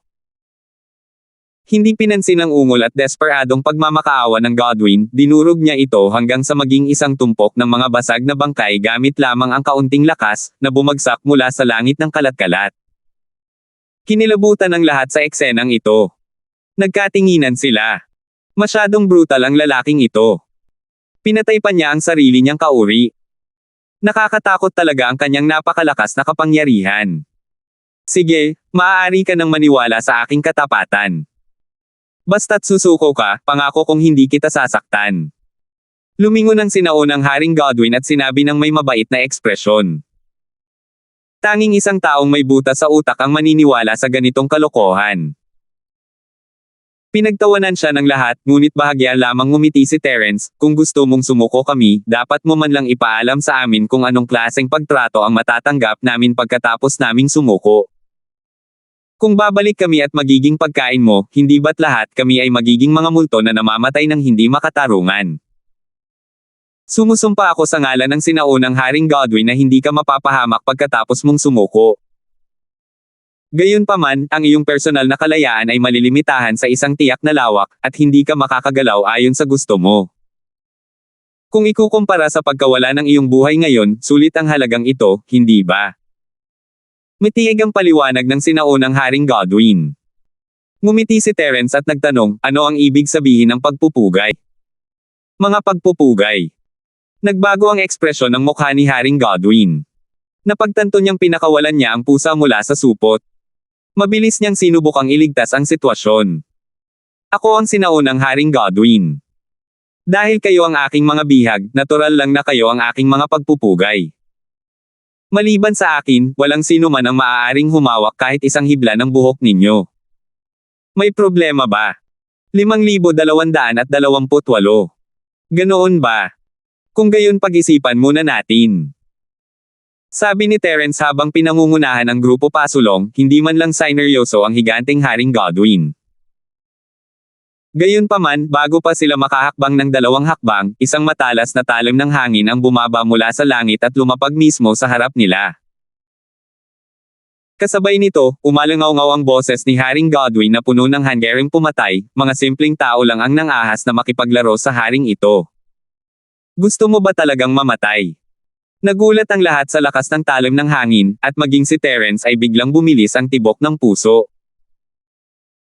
Hindi pinansin ang ungol at desperadong pagmamakaawa ng Godwin, dinurog niya ito hanggang sa maging isang tumpok ng mga basag na bangkay gamit lamang ang kaunting lakas, na bumagsak mula sa langit ng kalat-kalat. Kinilabutan ng lahat sa eksenang ito. Nagkatinginan sila. Masyadong brutal ang lalaking ito. Pinatay pa niya ang sarili niyang kauri. Nakakatakot talaga ang kanyang napakalakas na kapangyarihan. Sige, maaari ka nang maniwala sa aking katapatan. Basta't susuko ka, pangako kong hindi kita sasaktan. Lumingon ang sinaunang Haring Godwin at sinabi ng may mabait na ekspresyon. Tanging isang taong may butas sa utak ang maniniwala sa ganitong kalokohan. Pinagtawanan siya ng lahat, ngunit bahagya lamang ngumiti si Terence, kung gusto mong sumuko kami, dapat mo man lang ipaalam sa amin kung anong klaseng pagtrato ang matatanggap namin pagkatapos naming sumuko. Kung babalik kami at magiging pagkain mo, hindi ba't lahat kami ay magiging mga multo na namamatay ng hindi makatarungan? Sumusumpa ako sa ngalan ng sinaunang Haring Godwin na hindi ka mapapahamak pagkatapos mong sumuko. Gayunpaman, ang iyong personal na kalayaan ay malilimitahan sa isang tiyak na lawak, at hindi ka makakagalaw ayon sa gusto mo. Kung ikukumpara sa pagkawala ng iyong buhay ngayon, sulit ang halagang ito, hindi ba? Mitiig ang paliwanag ng sinaunang Haring Godwin. Ngumiti si Terence at nagtanong, ano ang ibig sabihin ng pagpupugay? Mga pagpupugay. Nagbago ang ekspresyon ng mukha ni Haring Godwin. Napagtanto niyang pinakawalan niya ang pusa mula sa supot. Mabilis niyang sinubukang iligtas ang sitwasyon. Ako ang sinaunang Haring Godwin. Dahil kayo ang aking mga bihag, natural lang na kayo ang aking mga pagpupugay. Maliban sa akin, walang sino man ang maaaring humawak kahit isang hibla ng buhok ninyo. May problema ba? 5,228. Ganoon ba? Kung gayon pag-isipan muna natin. Sabi ni Terence habang pinangungunahan ang grupo pasulong, hindi man lang sineryoso ang higanteng Haring Godwin. Gayunpaman, bago pa sila makahakbang ng 2 hakbang, isang matalas na talim ng hangin ang bumaba mula sa langit at lumapag mismo sa harap nila. Kasabay nito, umalangaw-ngaw ang boses ni Haring Godwin na puno ng hanggaring pumatay, mga simpleng tao lang ang nangahas na makipaglaro sa haring ito. Gusto mo ba talagang mamatay? Nagulat ang lahat sa lakas ng talim ng hangin, at maging si Terence ay biglang bumilis ang tibok ng puso.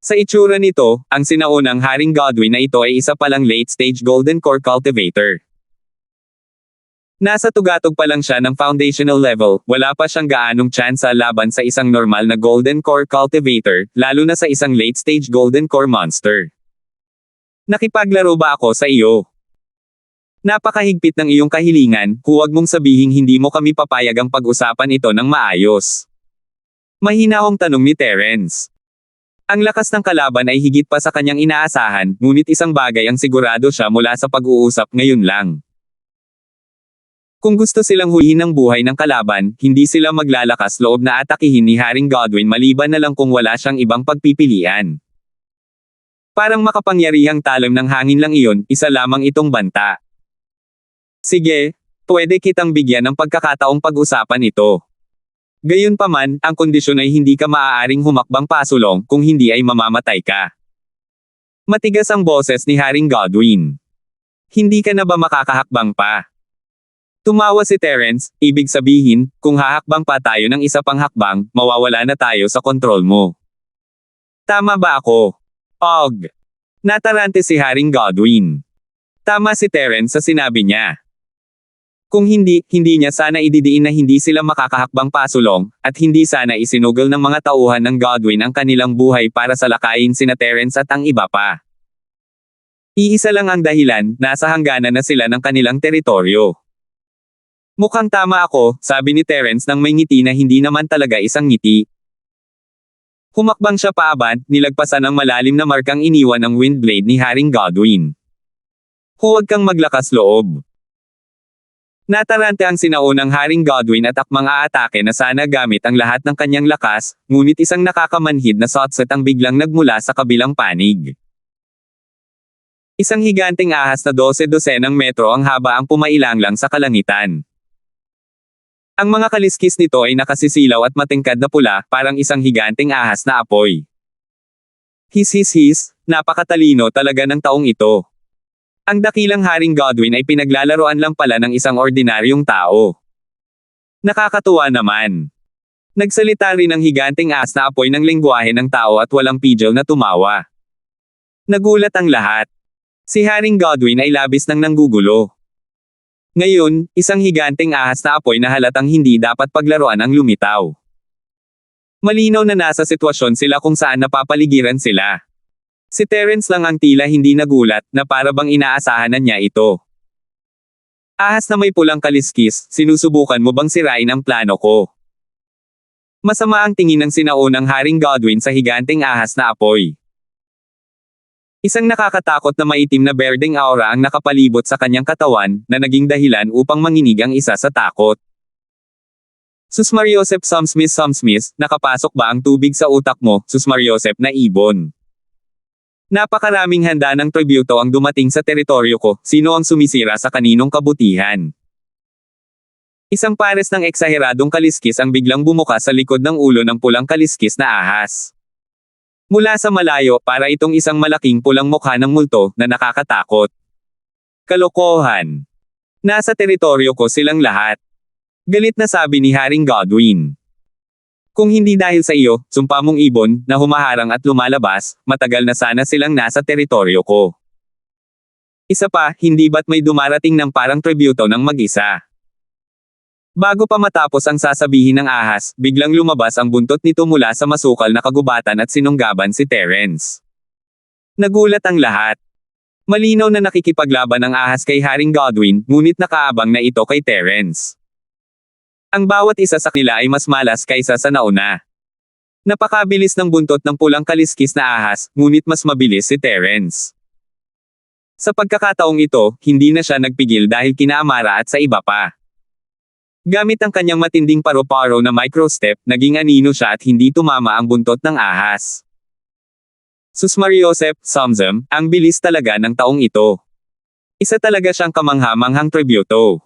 Sa itsura nito, ang sinaunang Haring Godwin na ito ay isa palang late-stage Golden Core Cultivator. Nasa tugatog pa lang siya ng foundational level, wala pa siyang gaanong tsansa laban sa isang normal na Golden Core cultivator, lalo na sa isang late-stage Golden Core monster. Nakipaglaro ba ako sa iyo? Napakahigpit ng iyong kahilingan, huwag mong sabihing hindi mo kami papayagang pag-usapan ito ng maayos. Mahinahong tanong ni Terence. Ang lakas ng kalaban ay higit pa sa kanyang inaasahan, ngunit isang bagay ang sigurado siya mula sa pag-uusap ngayon lang. Kung gusto silang hulihin ng buhay ng kalaban, hindi sila maglalakas loob na atakihin ni Haring Godwin maliban na lang kung wala siyang ibang pagpipilian. Parang makapangyarihang talam ng hangin lang iyon, isa lamang itong banta. Sige, pwede kitang bigyan ng pagkakataong pag-usapan ito. Gayunpaman, ang kondisyon ay hindi ka maaaring humakbang pasulong, kung hindi ay mamamatay ka. Matigas ang boses ni Haring Godwin. Hindi ka na ba makakahakbang pa? Tumawa si Terence, ibig sabihin, kung hahakbang pa tayo ng isa pang hakbang, mawawala na tayo sa kontrol mo. Tama ba ako? Og. Natarante si Haring Godwin. Tama si Terence sa sinabi niya. Kung hindi niya sana ididiin na hindi sila makakahakbang pasulong, at hindi sana isinugol ng mga tauhan ng Godwin ang kanilang buhay para salakayin sina Terence at ang iba pa. Iisa lang ang dahilan, nasa hangganan na sila ng kanilang teritoryo. Mukhang tama ako, sabi ni Terence nang may ngiti na hindi naman talaga isang ngiti. Humakbang siya paabant, nilagpasan ang malalim na markang iniwan ng windblade ni Haring Godwin. Huwag kang maglakas loob. Natarante ang sinaunang Haring Godwin at akmang aatake na sana gamit ang lahat ng kanyang lakas, ngunit isang nakakamanhid na sotset ang biglang nagmula sa kabilang panig. Isang higanteng ahas na 12-dosenang metro ang haba ang pumailang sa kalangitan. Ang mga kaliskis nito ay nakasisilaw at matingkad na pula, parang isang higanteng ahas na apoy. His, napakatalino talaga ng taong ito. Ang dakilang Haring Godwin ay pinaglalaroan lang pala ng isang ordinaryong tao. Nakakatuwa naman. Nagsalita rin ang higanteng ahas na apoy ng lengguwahe ng tao at walang pidyaw na tumawa. Nagulat ang lahat. Si Haring Godwin ay labis nang nanggugulo. Ngayon, isang higanteng ahas na apoy na halatang hindi dapat paglaruan ang lumitaw. Malinaw na nasa sitwasyon sila kung saan napapaligiran sila. Si Terence lang ang tila hindi nagulat, na para bang inaasahan na niya ito. Ahas na may pulang kaliskis, sinusubukan mo bang sirain ang plano ko? Masama ang tingin ng sinaunang Haring Godwin sa higanteng ahas na apoy. Isang nakakatakot na maitim na berdeng aura ang nakapalibot sa kanyang katawan, na naging dahilan upang manginig ang isa sa takot. Susmariosep Sumsmith, nakapasok ba ang tubig sa utak mo, Susmariosep na ibon? Napakaraming handa ng tributo ang dumating sa teritoryo ko, sino ang sumisira sa kaninong kabutihan? Isang pares ng eksaheradong kaliskis ang biglang bumuka sa likod ng ulo ng pulang kaliskis na ahas. Mula sa malayo, para itong isang malaking pulang mukha ng multo, na nakakatakot. Kalokohan. Nasa teritoryo ko silang lahat. Galit na sabi ni Haring Godwin. Kung hindi dahil sa iyo, sumpa mong ibon, na humaharang at lumalabas, matagal na sana silang nasa teritoryo ko. Isa pa, hindi ba't may dumarating ng parang tributo ng mag-isa? Bago pa matapos ang sasabihin ng ahas, biglang lumabas ang buntot nito mula sa masukal na kagubatan at sinunggaban si Terence. Nagulat ang lahat. Malinaw na nakikipaglaban ang ahas kay Haring Godwin, ngunit nakaabang na ito kay Terence. Ang bawat isa sa kanila ay mas malas kaysa sa nauna. Napakabilis ng buntot ng pulang kaliskis na ahas, ngunit mas mabilis si Terence. Sa pagkakataong ito, hindi na siya nagpigil dahil kinaamara at sa iba pa. Gamit ang kanyang matinding paro-paro na microstep, naging anino siya at hindi tumama ang buntot ng ahas. Susmariosep Sumsm, ang bilis talaga ng taong ito. Isa talaga siyang kamangha-manghang tributo.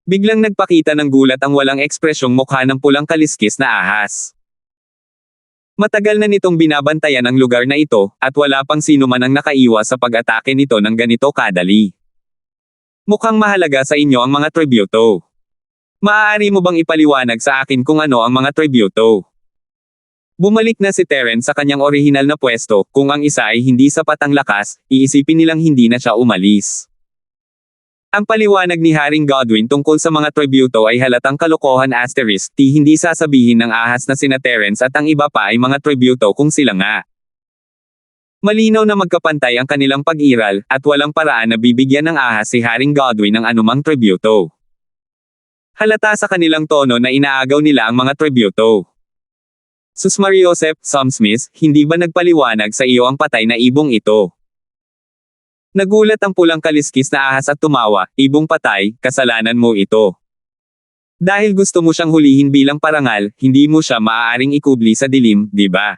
Biglang nagpakita ng gulat ang walang ekspresyong mukha ng pulang kaliskis na ahas. Matagal na nitong binabantayan ang lugar na ito, at wala pang sino man ang nakaiwas sa pag-atake nito ng ganito kadali. Mukhang mahalaga sa inyo ang mga tributo. Maaari mo bang ipaliwanag sa akin kung ano ang mga tributo? Bumalik na si Terence sa kanyang orihinal na pwesto, kung ang isa ay hindi sapat ang lakas, iisipin nilang hindi na siya umalis. Ang paliwanag ni Haring Godwin tungkol sa mga tributo ay halatang kalokohan * hindi sasabihin ng ahas na sina Terence at ang iba pa ay mga tributo kung sila nga. Malinaw na magkapantay ang kanilang pag-iral, at walang paraan na bibigyan ng ahas si Haring Godwin ng anumang tributo. Halata sa kanilang tono na inaagaw nila ang mga tributo. Sus Mariosep, Sam Smith, hindi ba nagpaliwanag sa iyo ang patay na ibong ito? Nagulat ang pulang kaliskis na ahas at tumawa, ibong patay, kasalanan mo ito. Dahil gusto mo siyang hulihin bilang parangal, hindi mo siya maaaring ikubli sa dilim, di ba?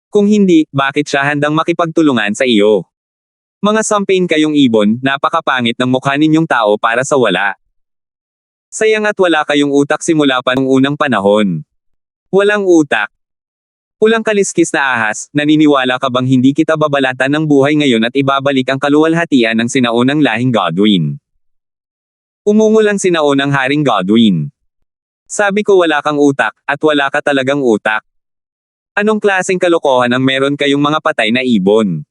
Kung hindi, bakit siya handang makipagtulungan sa iyo? Mga sampain kayong ibon, napakapangit ng mukha ninyong tao para sa wala. Sayang at wala kayong utak simula pa nung unang panahon. Walang utak. Pulang kaliskis na ahas, naniniwala ka bang hindi kita babalatan ng buhay ngayon at ibabalik ang kaluwalhatian ng sinaunang lahing Godwin? Umungol ang sinaunang Haring Godwin. Sabi ko wala kang utak, at wala ka talagang utak. Anong klaseng kalokohan ang meron kayong mga patay na ibon?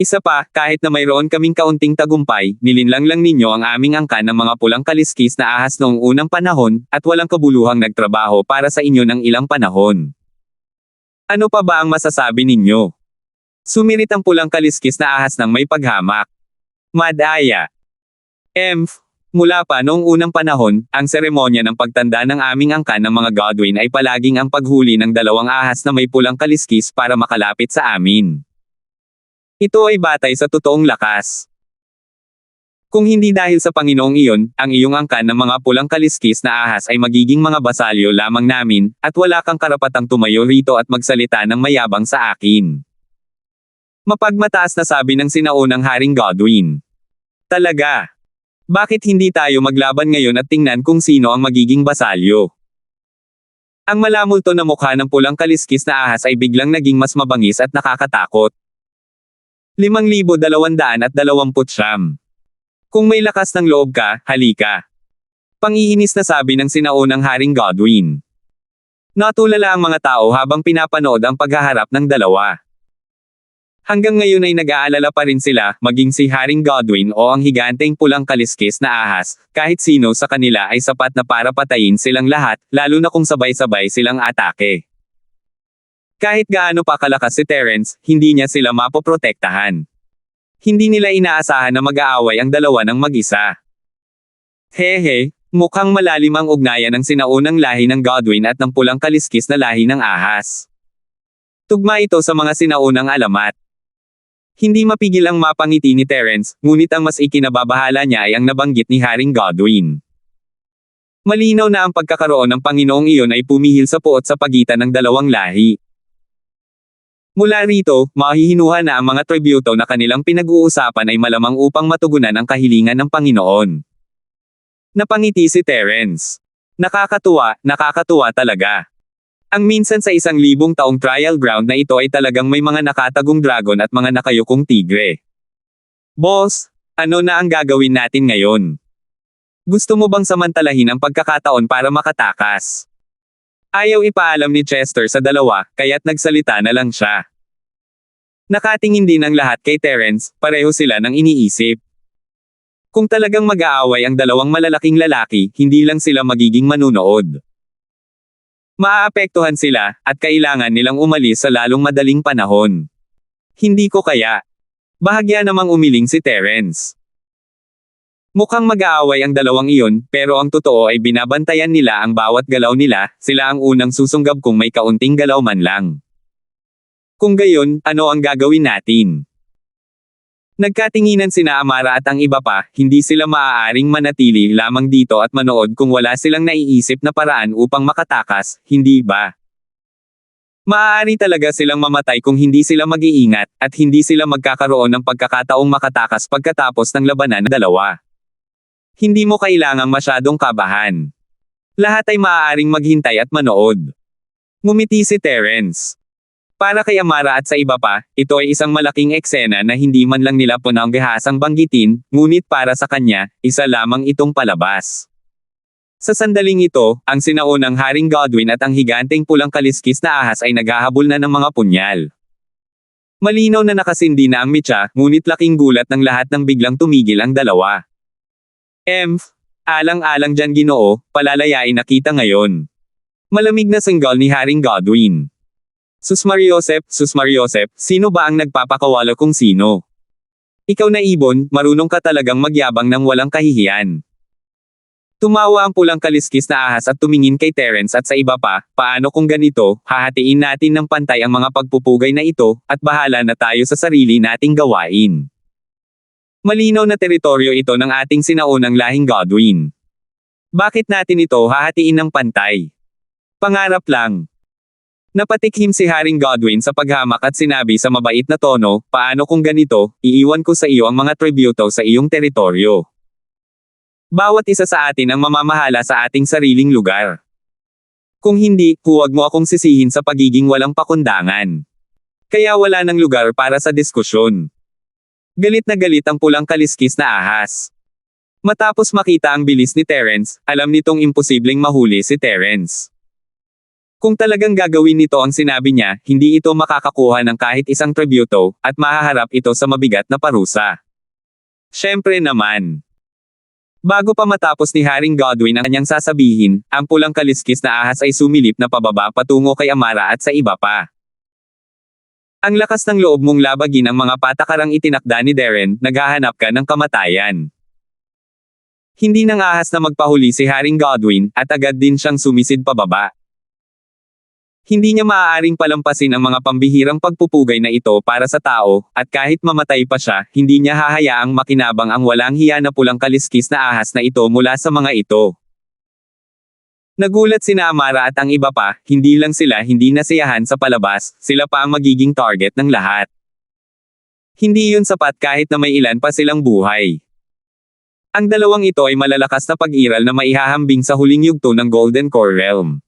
Isa pa, kahit na mayroon kaming kaunting tagumpay, nilinlang lang ninyo ang aming angkan ng mga pulang kaliskis na ahas noong unang panahon, at walang kabuluhang nagtrabaho para sa inyo ng ilang panahon. Ano pa ba ang masasabi ninyo? Sumirit ang pulang kaliskis na ahas ng may paghamak. Madaya. Mula pa noong unang panahon, ang seremonya ng pagtanda ng aming angkan ng mga Godwin ay palaging ang paghuli ng dalawang ahas na may pulang kaliskis para makalapit sa amin. Ito ay batay sa totoong lakas. Kung hindi dahil sa Panginoong iyon, ang iyong angkan ng mga pulang kaliskis na ahas ay magiging mga basalyo lamang namin, at wala kang karapatang tumayo rito at magsalita ng mayabang sa akin. Mapagmataas na sabi ng sinaunang Haring Godwin. Talaga. Bakit hindi tayo maglaban ngayon at tingnan kung sino ang magiging basalyo? Ang malamulto na mukha ng pulang kaliskis na ahas ay biglang naging mas mabangis at nakakatakot. 5,229. Kung may lakas ng loob ka, halika. Pangiinis na sabi ng sinaunang Haring Godwin. Natulala ang mga tao habang pinapanood ang paghaharap ng dalawa. Hanggang ngayon ay nag-aalala pa rin sila, maging si Haring Godwin o ang higanteng pulang kaliskis na ahas, kahit sino sa kanila ay sapat na para patayin silang lahat, lalo na kung sabay-sabay silang atake. Kahit gaano pa kalakas si Terence, hindi niya sila mapoprotektahan. Hindi nila inaasahan na mag-aaway ang dalawa ng mag-isa. Hehe, mukhang malalim ang ugnayan ng sinaunang lahi ng Godwin at ng pulang kaliskis na lahi ng ahas. Tugma ito sa mga sinaunang alamat. Hindi mapigil ang mapangiti ni Terence, ngunit ang mas ikinababahala niya ay ang nabanggit ni Haring Godwin. Malinaw na ang pagkakaroon ng Panginoong iyon ay pumihil sa puot sa pagitan ng dalawang lahi. Mula rito, mahihinuha na ang mga tributo na kanilang pinag-uusapan ay malamang upang matugunan ang kahilingan ng Panginoon. Napangiti si Terence. Nakakatuwa talaga. Ang minsan sa 1,000 taong trial ground na ito ay talagang may mga nakatagong dragon at mga nakayukong tigre. Boss, ano na ang gagawin natin ngayon? Gusto mo bang samantalahin ang pagkakataon para makatakas? Ayaw ipaalam ni Chester sa dalawa, kaya't nagsalita na lang siya. Nakatingin din ang lahat kay Terence, pareho sila ng iniisip. Kung talagang mag-aaway ang dalawang malalaking lalaki, hindi lang sila magiging manunood. Maaapektuhan sila, at kailangan nilang umalis sa lalong madaling panahon. Hindi ko kaya. Bahagya namang umiling si Terence. Mukhang mag-aaway ang dalawang iyon, pero ang totoo ay binabantayan nila ang bawat galaw nila, sila ang unang susunggab kung may kaunting galaw man lang. Kung gayon, ano ang gagawin natin? Nagkatinginan sina Amara at ang iba pa, hindi sila maaaring manatili lamang dito at manood kung wala silang naiisip na paraan upang makatakas, hindi ba? Maaari talaga silang mamatay kung hindi sila mag-iingat, at hindi sila magkakaroon ng pagkakataong makatakas pagkatapos ng labanan ng dalawa. Hindi mo kailangang masyadong kabahan. Lahat ay maaaring maghintay at manood. Ngumiti si Terence. Para kay Amara at sa iba pa, ito ay isang malaking eksena na hindi man lang nila punanggahasang banggitin, ngunit para sa kanya, isa lamang itong palabas. Sa sandaling ito, ang sinaunang Haring Godwin at ang higanteng pulang kaliskis na ahas ay naghahabol na ng mga punyal. Malinaw na nakasindi na ang mitya, ngunit laking gulat ng lahat nang biglang tumigil ang dalawa. Alang-alang dyan Ginoo, palalayain na kita ngayon. Malamig na sanggal ni Haring Godwin. Sus Mariosep, sino ba ang nagpapakawala kung sino? Ikaw na ibon, marunong ka talagang magyabang ng walang kahihiyan. Tumawa ang pulang kaliskis na ahas at tumingin kay Terence at sa iba pa, paano kung ganito, hahatiin natin ng pantay ang mga pagpupugay na ito, at bahala na tayo sa sarili nating gawain. Malinaw na teritoryo ito ng ating sinaunang lahing Godwin. Bakit natin ito hahatiin ng pantay? Pangarap lang. Napatikhim si Haring Godwin sa paghamak at sinabi sa mabait na tono, paano kung ganito, iiwan ko sa iyo ang mga tributo sa iyong teritoryo. Bawat isa sa atin ang mamamahala sa ating sariling lugar. Kung hindi, huwag mo akong sisihin sa pagiging walang pakundangan. Kaya wala ng lugar para sa diskusyon. Galit na galit ang pulang kaliskis na ahas. Matapos makita ang bilis ni Terence, alam nitong imposibleng mahuli si Terence. Kung talagang gagawin nito ang sinabi niya, hindi ito makakakuha ng kahit isang tributo, at mahaharap ito sa mabigat na parusa. Siyempre naman. Bago pa matapos ni Haring Godwin ang kanyang sasabihin, ang pulang kaliskis na ahas ay sumilip na pababa patungo kay Amara at sa iba pa. Ang lakas ng loob mong labagin ang mga patakarang itinakda ni Darren, naghahanap ka ng kamatayan. Hindi nang ahas na magpahuli si Haring Godwin, at agad din siyang sumisid pababa. Hindi niya maaaring palampasin ang mga pambihirang pagpupugay na ito para sa tao, at kahit mamatay pa siya, hindi niya hahayaang makinabang ang walang hiya na pulang kaliskis na ahas na ito mula sa mga ito. Nagulat sina Amara at ang iba pa, hindi lang sila hindi nasiyahan sa palabas, sila pa ang magiging target ng lahat. Hindi yun sapat kahit na may ilan pa silang buhay. Ang dalawang ito ay malalakas na pag-iral na maihahambing sa huling yugto ng Golden Core Realm.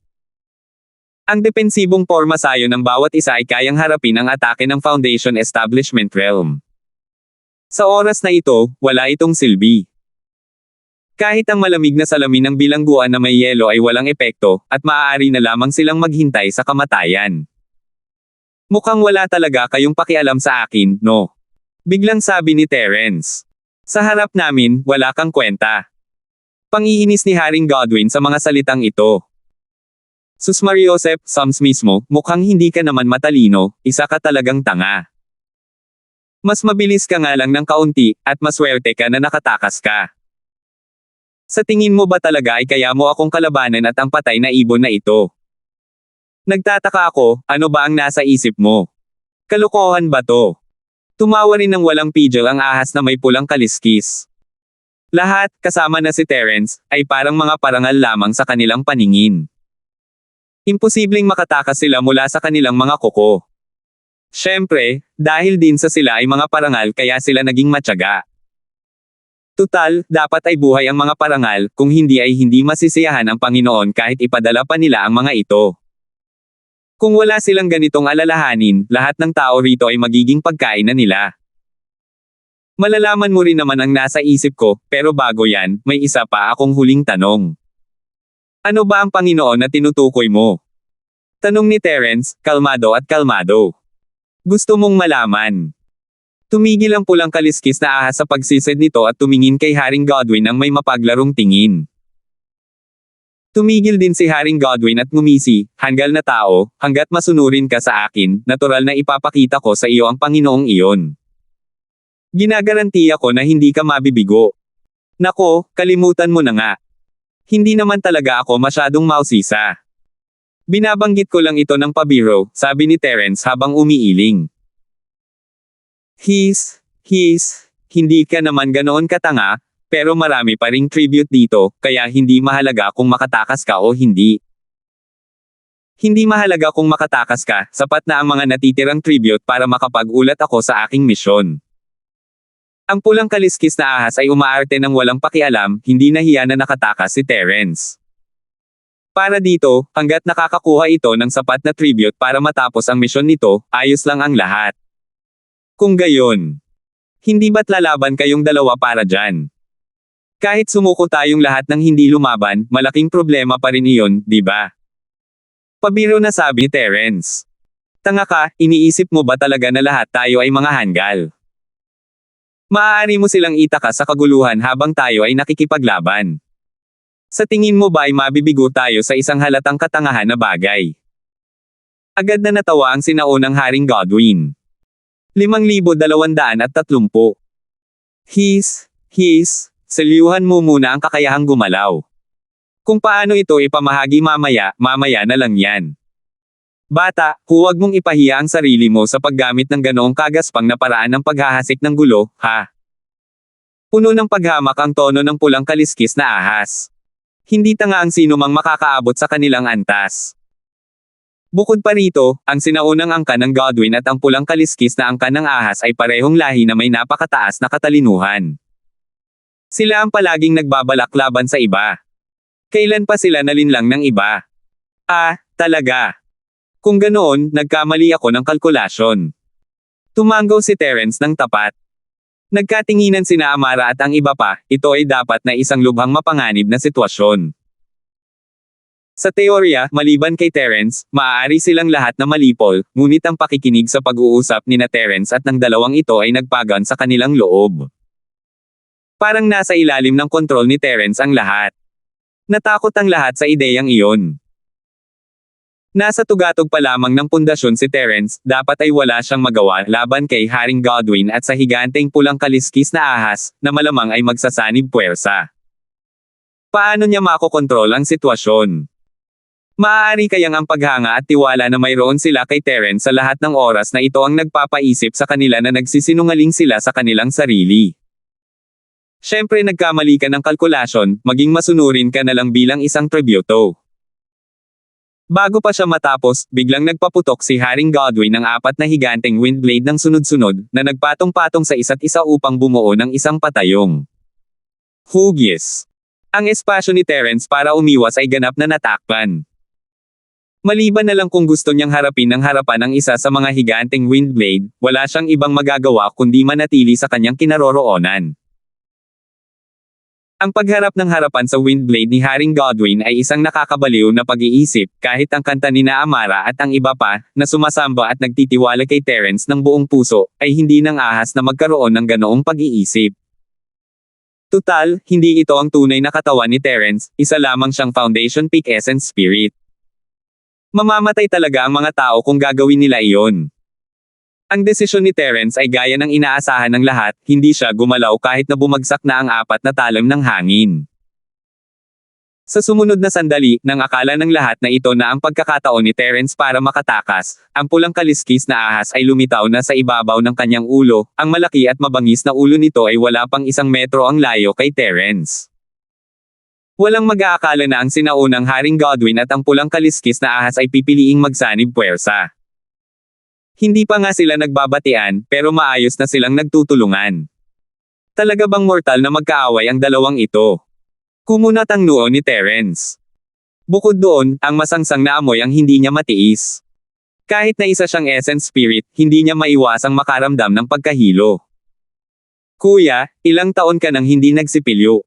Ang depensibong porma sayo ng bawat isa ay kayang harapin ang atake ng Foundation Establishment Realm. Sa oras na ito, wala itong silbi. Kahit ang malamig na salamin ng bilangguan na may yelo ay walang epekto, at maaari na lamang silang maghintay sa kamatayan. Mukhang wala talaga kayong pakialam sa akin, no? Biglang sabi ni Terence. Sa harap namin, wala kang kwenta. Pangiinis ni Haring Godwin sa mga salitang ito. Sus Mariosep, Sams mismo, mukhang hindi ka naman matalino, isa ka talagang tanga. Mas mabilis ka nga lang ng kaunti, at maswerte ka na nakatakas ka. Sa tingin mo ba talaga ay kaya mo akong kalabanan at ang patay na ibon na ito? Nagtataka ako, ano ba ang nasa isip mo? Kalokohan ba to? Tumawa rin ng walang pigil ang ahas na may pulang kaliskis. Lahat, kasama na si Terence, ay parang mga parangal lamang sa kanilang paningin. Imposibleng makatakas sila mula sa kanilang mga kuko. Siyempre, dahil din sa sila ay mga parangal kaya sila naging matyaga. Tutal, dapat ay buhay ang mga parangal, kung hindi ay hindi masisiyahan ang Panginoon kahit ipadala pa nila ang mga ito. Kung wala silang ganitong alalahanin, lahat ng tao rito ay magiging pagkain na nila. Malalaman mo rin naman ang nasa isip ko, pero bago yan, may isa pa akong huling tanong. Ano ba ang Panginoon na tinutukoy mo? Tanong ni Terence, kalmado at kalmado. Gusto mong malaman. Tumigil ang pulang kaliskis na ahas sa pagsisid nito at tumingin kay Haring Godwin ng may mapaglarong tingin. Tumigil din si Haring Godwin at ngumisi, hanggal na tao, hanggat masunurin ka sa akin, natural na ipapakita ko sa iyo ang Panginoong iyon. Ginagarantiya ko na hindi ka mabibigo. Nako, kalimutan mo na nga. Hindi naman talaga ako masyadong mausisa. Binabanggit ko lang ito ng pabiro, sabi ni Terence habang umiiling. Hindi ka naman ganoon katanga, pero marami pa ring tribute dito, kaya hindi mahalaga kung makatakas ka o hindi. Hindi mahalaga kung makatakas ka, sapat na ang mga natitirang tribute para makapag-ulat ako sa aking misyon. Ang pulang kaliskis na ahas ay umaarte ng walang pakialam, hindi nahiya na nakatakas si Terence. Para dito, hanggat nakakakuha ito ng sapat na tribute para matapos ang misyon nito, ayos lang ang lahat. Kung gayon, hindi ba't lalaban kayong dalawa para dyan? Kahit sumuko tayong lahat ng hindi lumaban, malaking problema pa rin iyon, di ba? Pabiro na sabi ni Terence. Tanga ka, iniisip mo ba talaga na lahat tayo ay mga hanggal? Maaari mo silang itakas sa kaguluhan habang tayo ay nakikipaglaban. Sa tingin mo ba ay mabibigo tayo sa isang halatang katangahan na bagay? Agad na natawa ang sinaunang Haring Godwin. 5,230. Selyuhan mo muna ang kakayahang gumalaw. Kung paano ito ipamahagi mamaya na lang yan. Bata, huwag mong ipahiya ang sarili mo sa paggamit ng ganoong kagaspang na paraan ng paghahasik ng gulo, ha? Puno ng paghamak ang tono ng pulang kaliskis na ahas. Hindi tanga ang sino mang makakaabot sa kanilang antas. Bukod pa rito, ang sinaunang angka ng Godwin at ang pulang kaliskis na angka ng ahas ay parehong lahi na may napakataas na katalinuhan. Sila ang palaging nagbabalak laban sa iba. Kailan pa sila nalinlang ng iba? Talaga. Kung ganoon, nagkamali ako ng kalkulasyon. Tumanggaw si Terence ng tapat. Nagkatinginan sina Amara at ang iba pa, ito ay dapat na isang lubhang mapanganib na sitwasyon. Sa teorya, maliban kay Terence, maaari silang lahat na malipol, ngunit ang pakikinig sa pag-uusap ni na Terence at ng dalawang ito ay nagpagan sa kanilang loob. Parang nasa ilalim ng kontrol ni Terence ang lahat. Natakot ang lahat sa ideyang iyon. Nasa tugatog pa lamang ng pundasyon si Terence, dapat ay wala siyang magawa laban kay Haring Godwin at sa higanteng pulang kaliskis na ahas, na malamang ay magsasanib puwersa. Paano niya makokontrol ang sitwasyon? Maaari kayang ang paghanga at tiwala na mayroon sila kay Terence sa lahat ng oras na ito ang nagpapaisip sa kanila na nagsisinungaling sila sa kanilang sarili. Siyempre nagkamali ka ng kalkulasyon, maging masunurin ka na lang bilang isang tributo. Bago pa siya matapos, biglang nagpaputok si Haring Godwin ng 4 na higanteng windblade ng sunod-sunod, na nagpatong-patong sa isa't isa upang bumuo ng isang patayong hugis. Ang espasyo ni Terence para umiwas ay ganap na natakpan. Maliban na lang kung gusto niyang harapin ng harapan ang isa sa mga higanteng windblade, wala siyang ibang magagawa kundi manatili sa kanyang kinaroroonan. Ang pagharap ng harapan sa windblade ni Haring Godwin ay isang nakakabaliw na pag-iisip, kahit ang kanta ni na Amara at ang iba pa, na sumasamba at nagtitiwala kay Terence ng buong puso, ay hindi nang ahas na magkaroon ng ganoong pag-iisip. Tutal, hindi ito ang tunay na katawan ni Terence, isa lamang siyang foundation peak essence spirit. Mamamatay talaga ang mga tao kung gagawin nila iyon. Ang desisyon ni Terence ay gaya ng inaasahan ng lahat, hindi siya gumalaw kahit na bumagsak na ang 4 na talam ng hangin. Sa sumunod na sandali, nang akala ng lahat na ito na ang pagkakataon ni Terence para makatakas, ang pulang kaliskis na ahas ay lumitaw na sa ibabaw ng kanyang ulo, ang malaki at mabangis na ulo nito ay wala pang 1 metro ang layo kay Terence. Walang mag-aakala na ang sinaunang Haring Godwin at ang pulang kaliskis na ahas ay pipiliing magsanib puwersa. Hindi pa nga sila nagbabatian, pero maayos na silang nagtutulungan. Talaga bang mortal na magkaaway ang dalawang ito? Kumunat ang noo ni Terence. Bukod doon, ang masangsang na amoy ang hindi niya matiis. Kahit na isa siyang essence spirit, hindi niya maiwasang makaramdam ng pagkahilo. Kuya, ilang taon ka nang hindi nagsipilyo?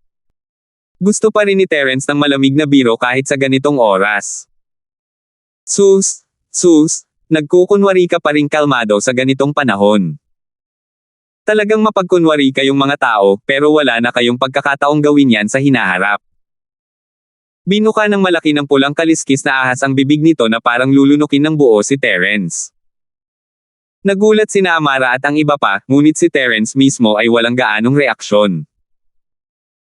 Gusto pa rin ni Terence ng malamig na biro kahit sa ganitong oras. Sus, nagkukunwari ka pa rin kalmado sa ganitong panahon. Talagang mapagkunwari kayong mga tao, pero wala na kayong pagkakataong gawin yan sa hinaharap. Binuka ng malaki ng pulang kaliskis na ahas ang bibig nito na parang lulunukin ng buo si Terence. Nagulat sina Amara at ang iba pa, ngunit si Terence mismo ay walang gaanong reaksyon.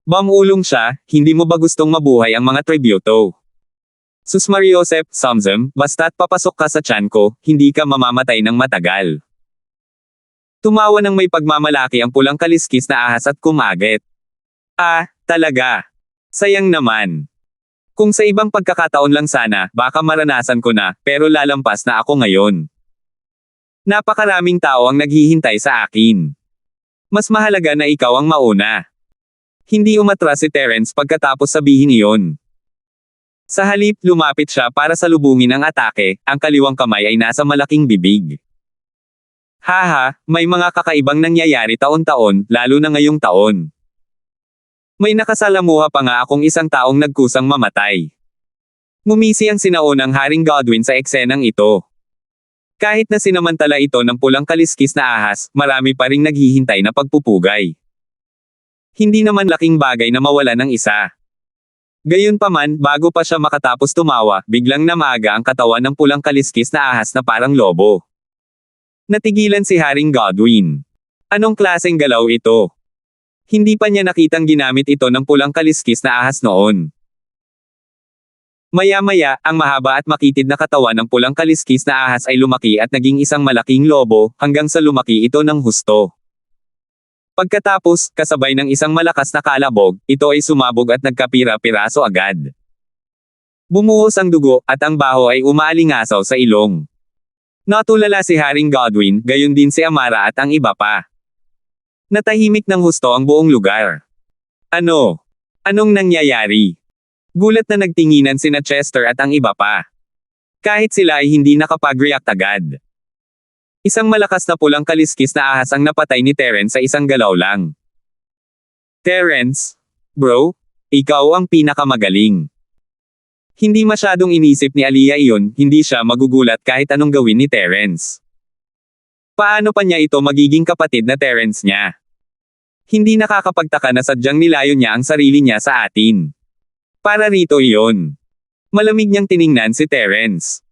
Bamulong siya, hindi mo ba gustong mabuhay ang mga tributo? Sus Mariosep, Samsam, basta't papasok ka sa tiyan ko, hindi ka mamamatay ng matagal. Tumawa ng may pagmamalaki ang pulang kaliskis na ahas at kumagit. Talaga. Sayang naman. Kung sa ibang pagkakataon lang sana, baka maranasan ko na, pero lalampas na ako ngayon. Napakaraming tao ang naghihintay sa akin. Mas mahalaga na ikaw ang mauna. Hindi umatras si Terence pagkatapos sabihin iyon. Sa halip, lumapit siya para salubungin ang atake, ang kaliwang kamay ay nasa malaking bibig. Haha, may mga kakaibang nangyayari taon-taon, lalo na ngayong taon. May nakasalamuha pa nga akong isang taong nagkusang mamatay. Ngumisi ang sinaunang Haring Godwin sa eksenang ito. Kahit na sinamantala ito ng pulang kaliskis na ahas, marami pa ring naghihintay na pagpupugay. Hindi naman laking bagay na mawala ng isa. Gayunpaman, bago pa siya makatapos tumawa, biglang namaga ang katawan ng pulang kaliskis na ahas na parang lobo. Natigilan si Haring Godwin. Anong klaseng galaw ito? Hindi pa niya nakitang ginamit ito ng pulang kaliskis na ahas noon. Maya-maya, ang mahaba at makitid na katawan ng pulang kaliskis na ahas ay lumaki at naging isang malaking lobo, hanggang sa lumaki ito ng husto. Pagkatapos, kasabay ng isang malakas na kalabog, ito ay sumabog at nagkapira-piraso agad. Bumuhos ang dugo, at ang baho ay umaalingasaw sa ilong. Natulala si Haring Godwin, gayon din si Amara at ang iba pa. Natahimik ng husto ang buong lugar. Anong nangyayari? Gulat na nagtinginan sina Chester at ang iba pa. Kahit sila ay hindi nakapag-react agad. Isang malakas na pulang kaliskis na ahas ang napatay ni Terence sa isang galaw lang. Terence? Bro? Ikaw ang pinakamagaling. Hindi masyadong inisip ni Aliyah iyon, hindi siya magugulat kahit anong gawin ni Terence. Paano pa niya ito magiging kapatid na Terence niya? Hindi nakakapagtaka na sadyang nilayo niya ang sarili niya sa atin. Para rito iyon. Malamig niyang tiningnan si Terence.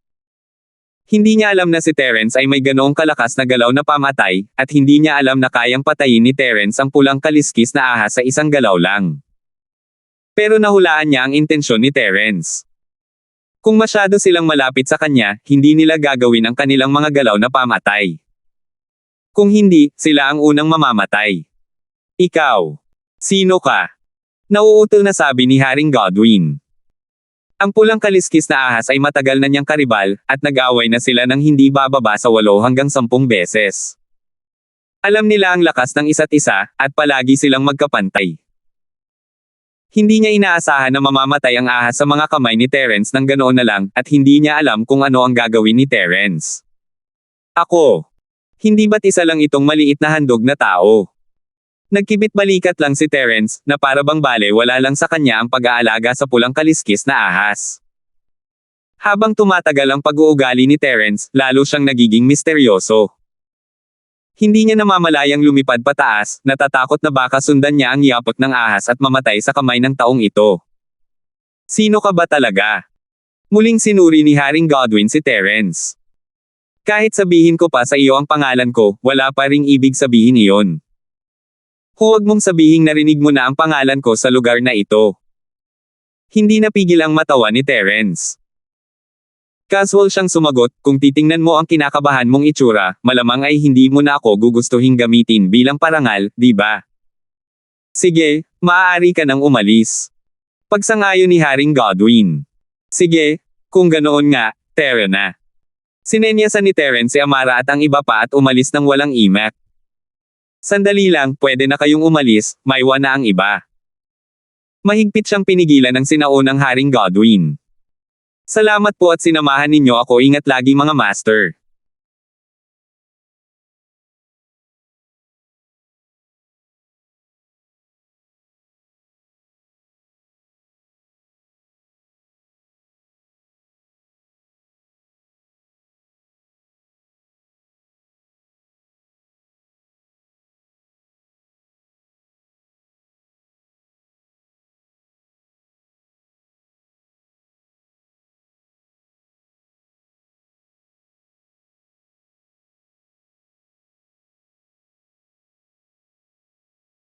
Hindi niya alam na si Terence ay may ganoong kalakas na galaw na pamatay, at hindi niya alam na kayang patayin ni Terence ang pulang kaliskis na ahas sa isang galaw lang. Pero nahulaan niya ang intensyon ni Terence. Kung masyado silang malapit sa kanya, hindi nila gagawin ang kanilang mga galaw na pamatay. Kung hindi, sila ang unang mamamatay. Ikaw. Sino ka? Nauutal na sabi ni Haring Godwin. Ang pulang kaliskis na ahas ay matagal na niyang karibal, at nag-away na sila ng hindi bababa sa 8 hanggang 10 beses. Alam nila ang lakas ng isa't isa, at palagi silang magkapantay. Hindi niya inaasahan na mamamatay ang ahas sa mga kamay ni Terence nang ganoon na lang, at hindi niya alam kung ano ang gagawin ni Terence. Ako. Hindi ba't isa lang itong maliit na handog na tao? Nagkibit-balikat lang si Terence, na para bang wala lang sa kanya ang pag-aalaga sa pulang kaliskis na ahas. Habang tumatagal ang pag-uugali ni Terence, lalo siyang nagiging misteryoso. Hindi niya namamalayang lumipad pataas, natatakot na baka sundan niya ang yapot ng ahas at mamatay sa kamay ng taong ito. Sino ka ba talaga? Muling sinuri ni Haring Godwin si Terence. Kahit sabihin ko pa sa iyo ang pangalan ko, wala pa ring ibig sabihin iyon. Huwag mong sabihing narinig mo na ang pangalan ko sa lugar na ito. Hindi napigil ang matawa ni Terence. Casual siyang sumagot, kung titingnan mo ang kinakabahan mong itsura, malamang ay hindi mo na ako gugustuhin gamitin bilang parangal, di ba? Sige, maaari ka nang umalis. Pagsangayon ni Haring Godwin. Sige, kung ganoon nga, tara na. Sinenyasan ni Terence si Amara at ang iba pa at umalis nang walang imak. Sandali lang, pwede na kayong umalis, maiwan na ang iba. Mahigpit siyang pinigilan ng sinaunang Haring Godwin. Salamat po at sinamahan ninyo ako, ingat lagi mga master.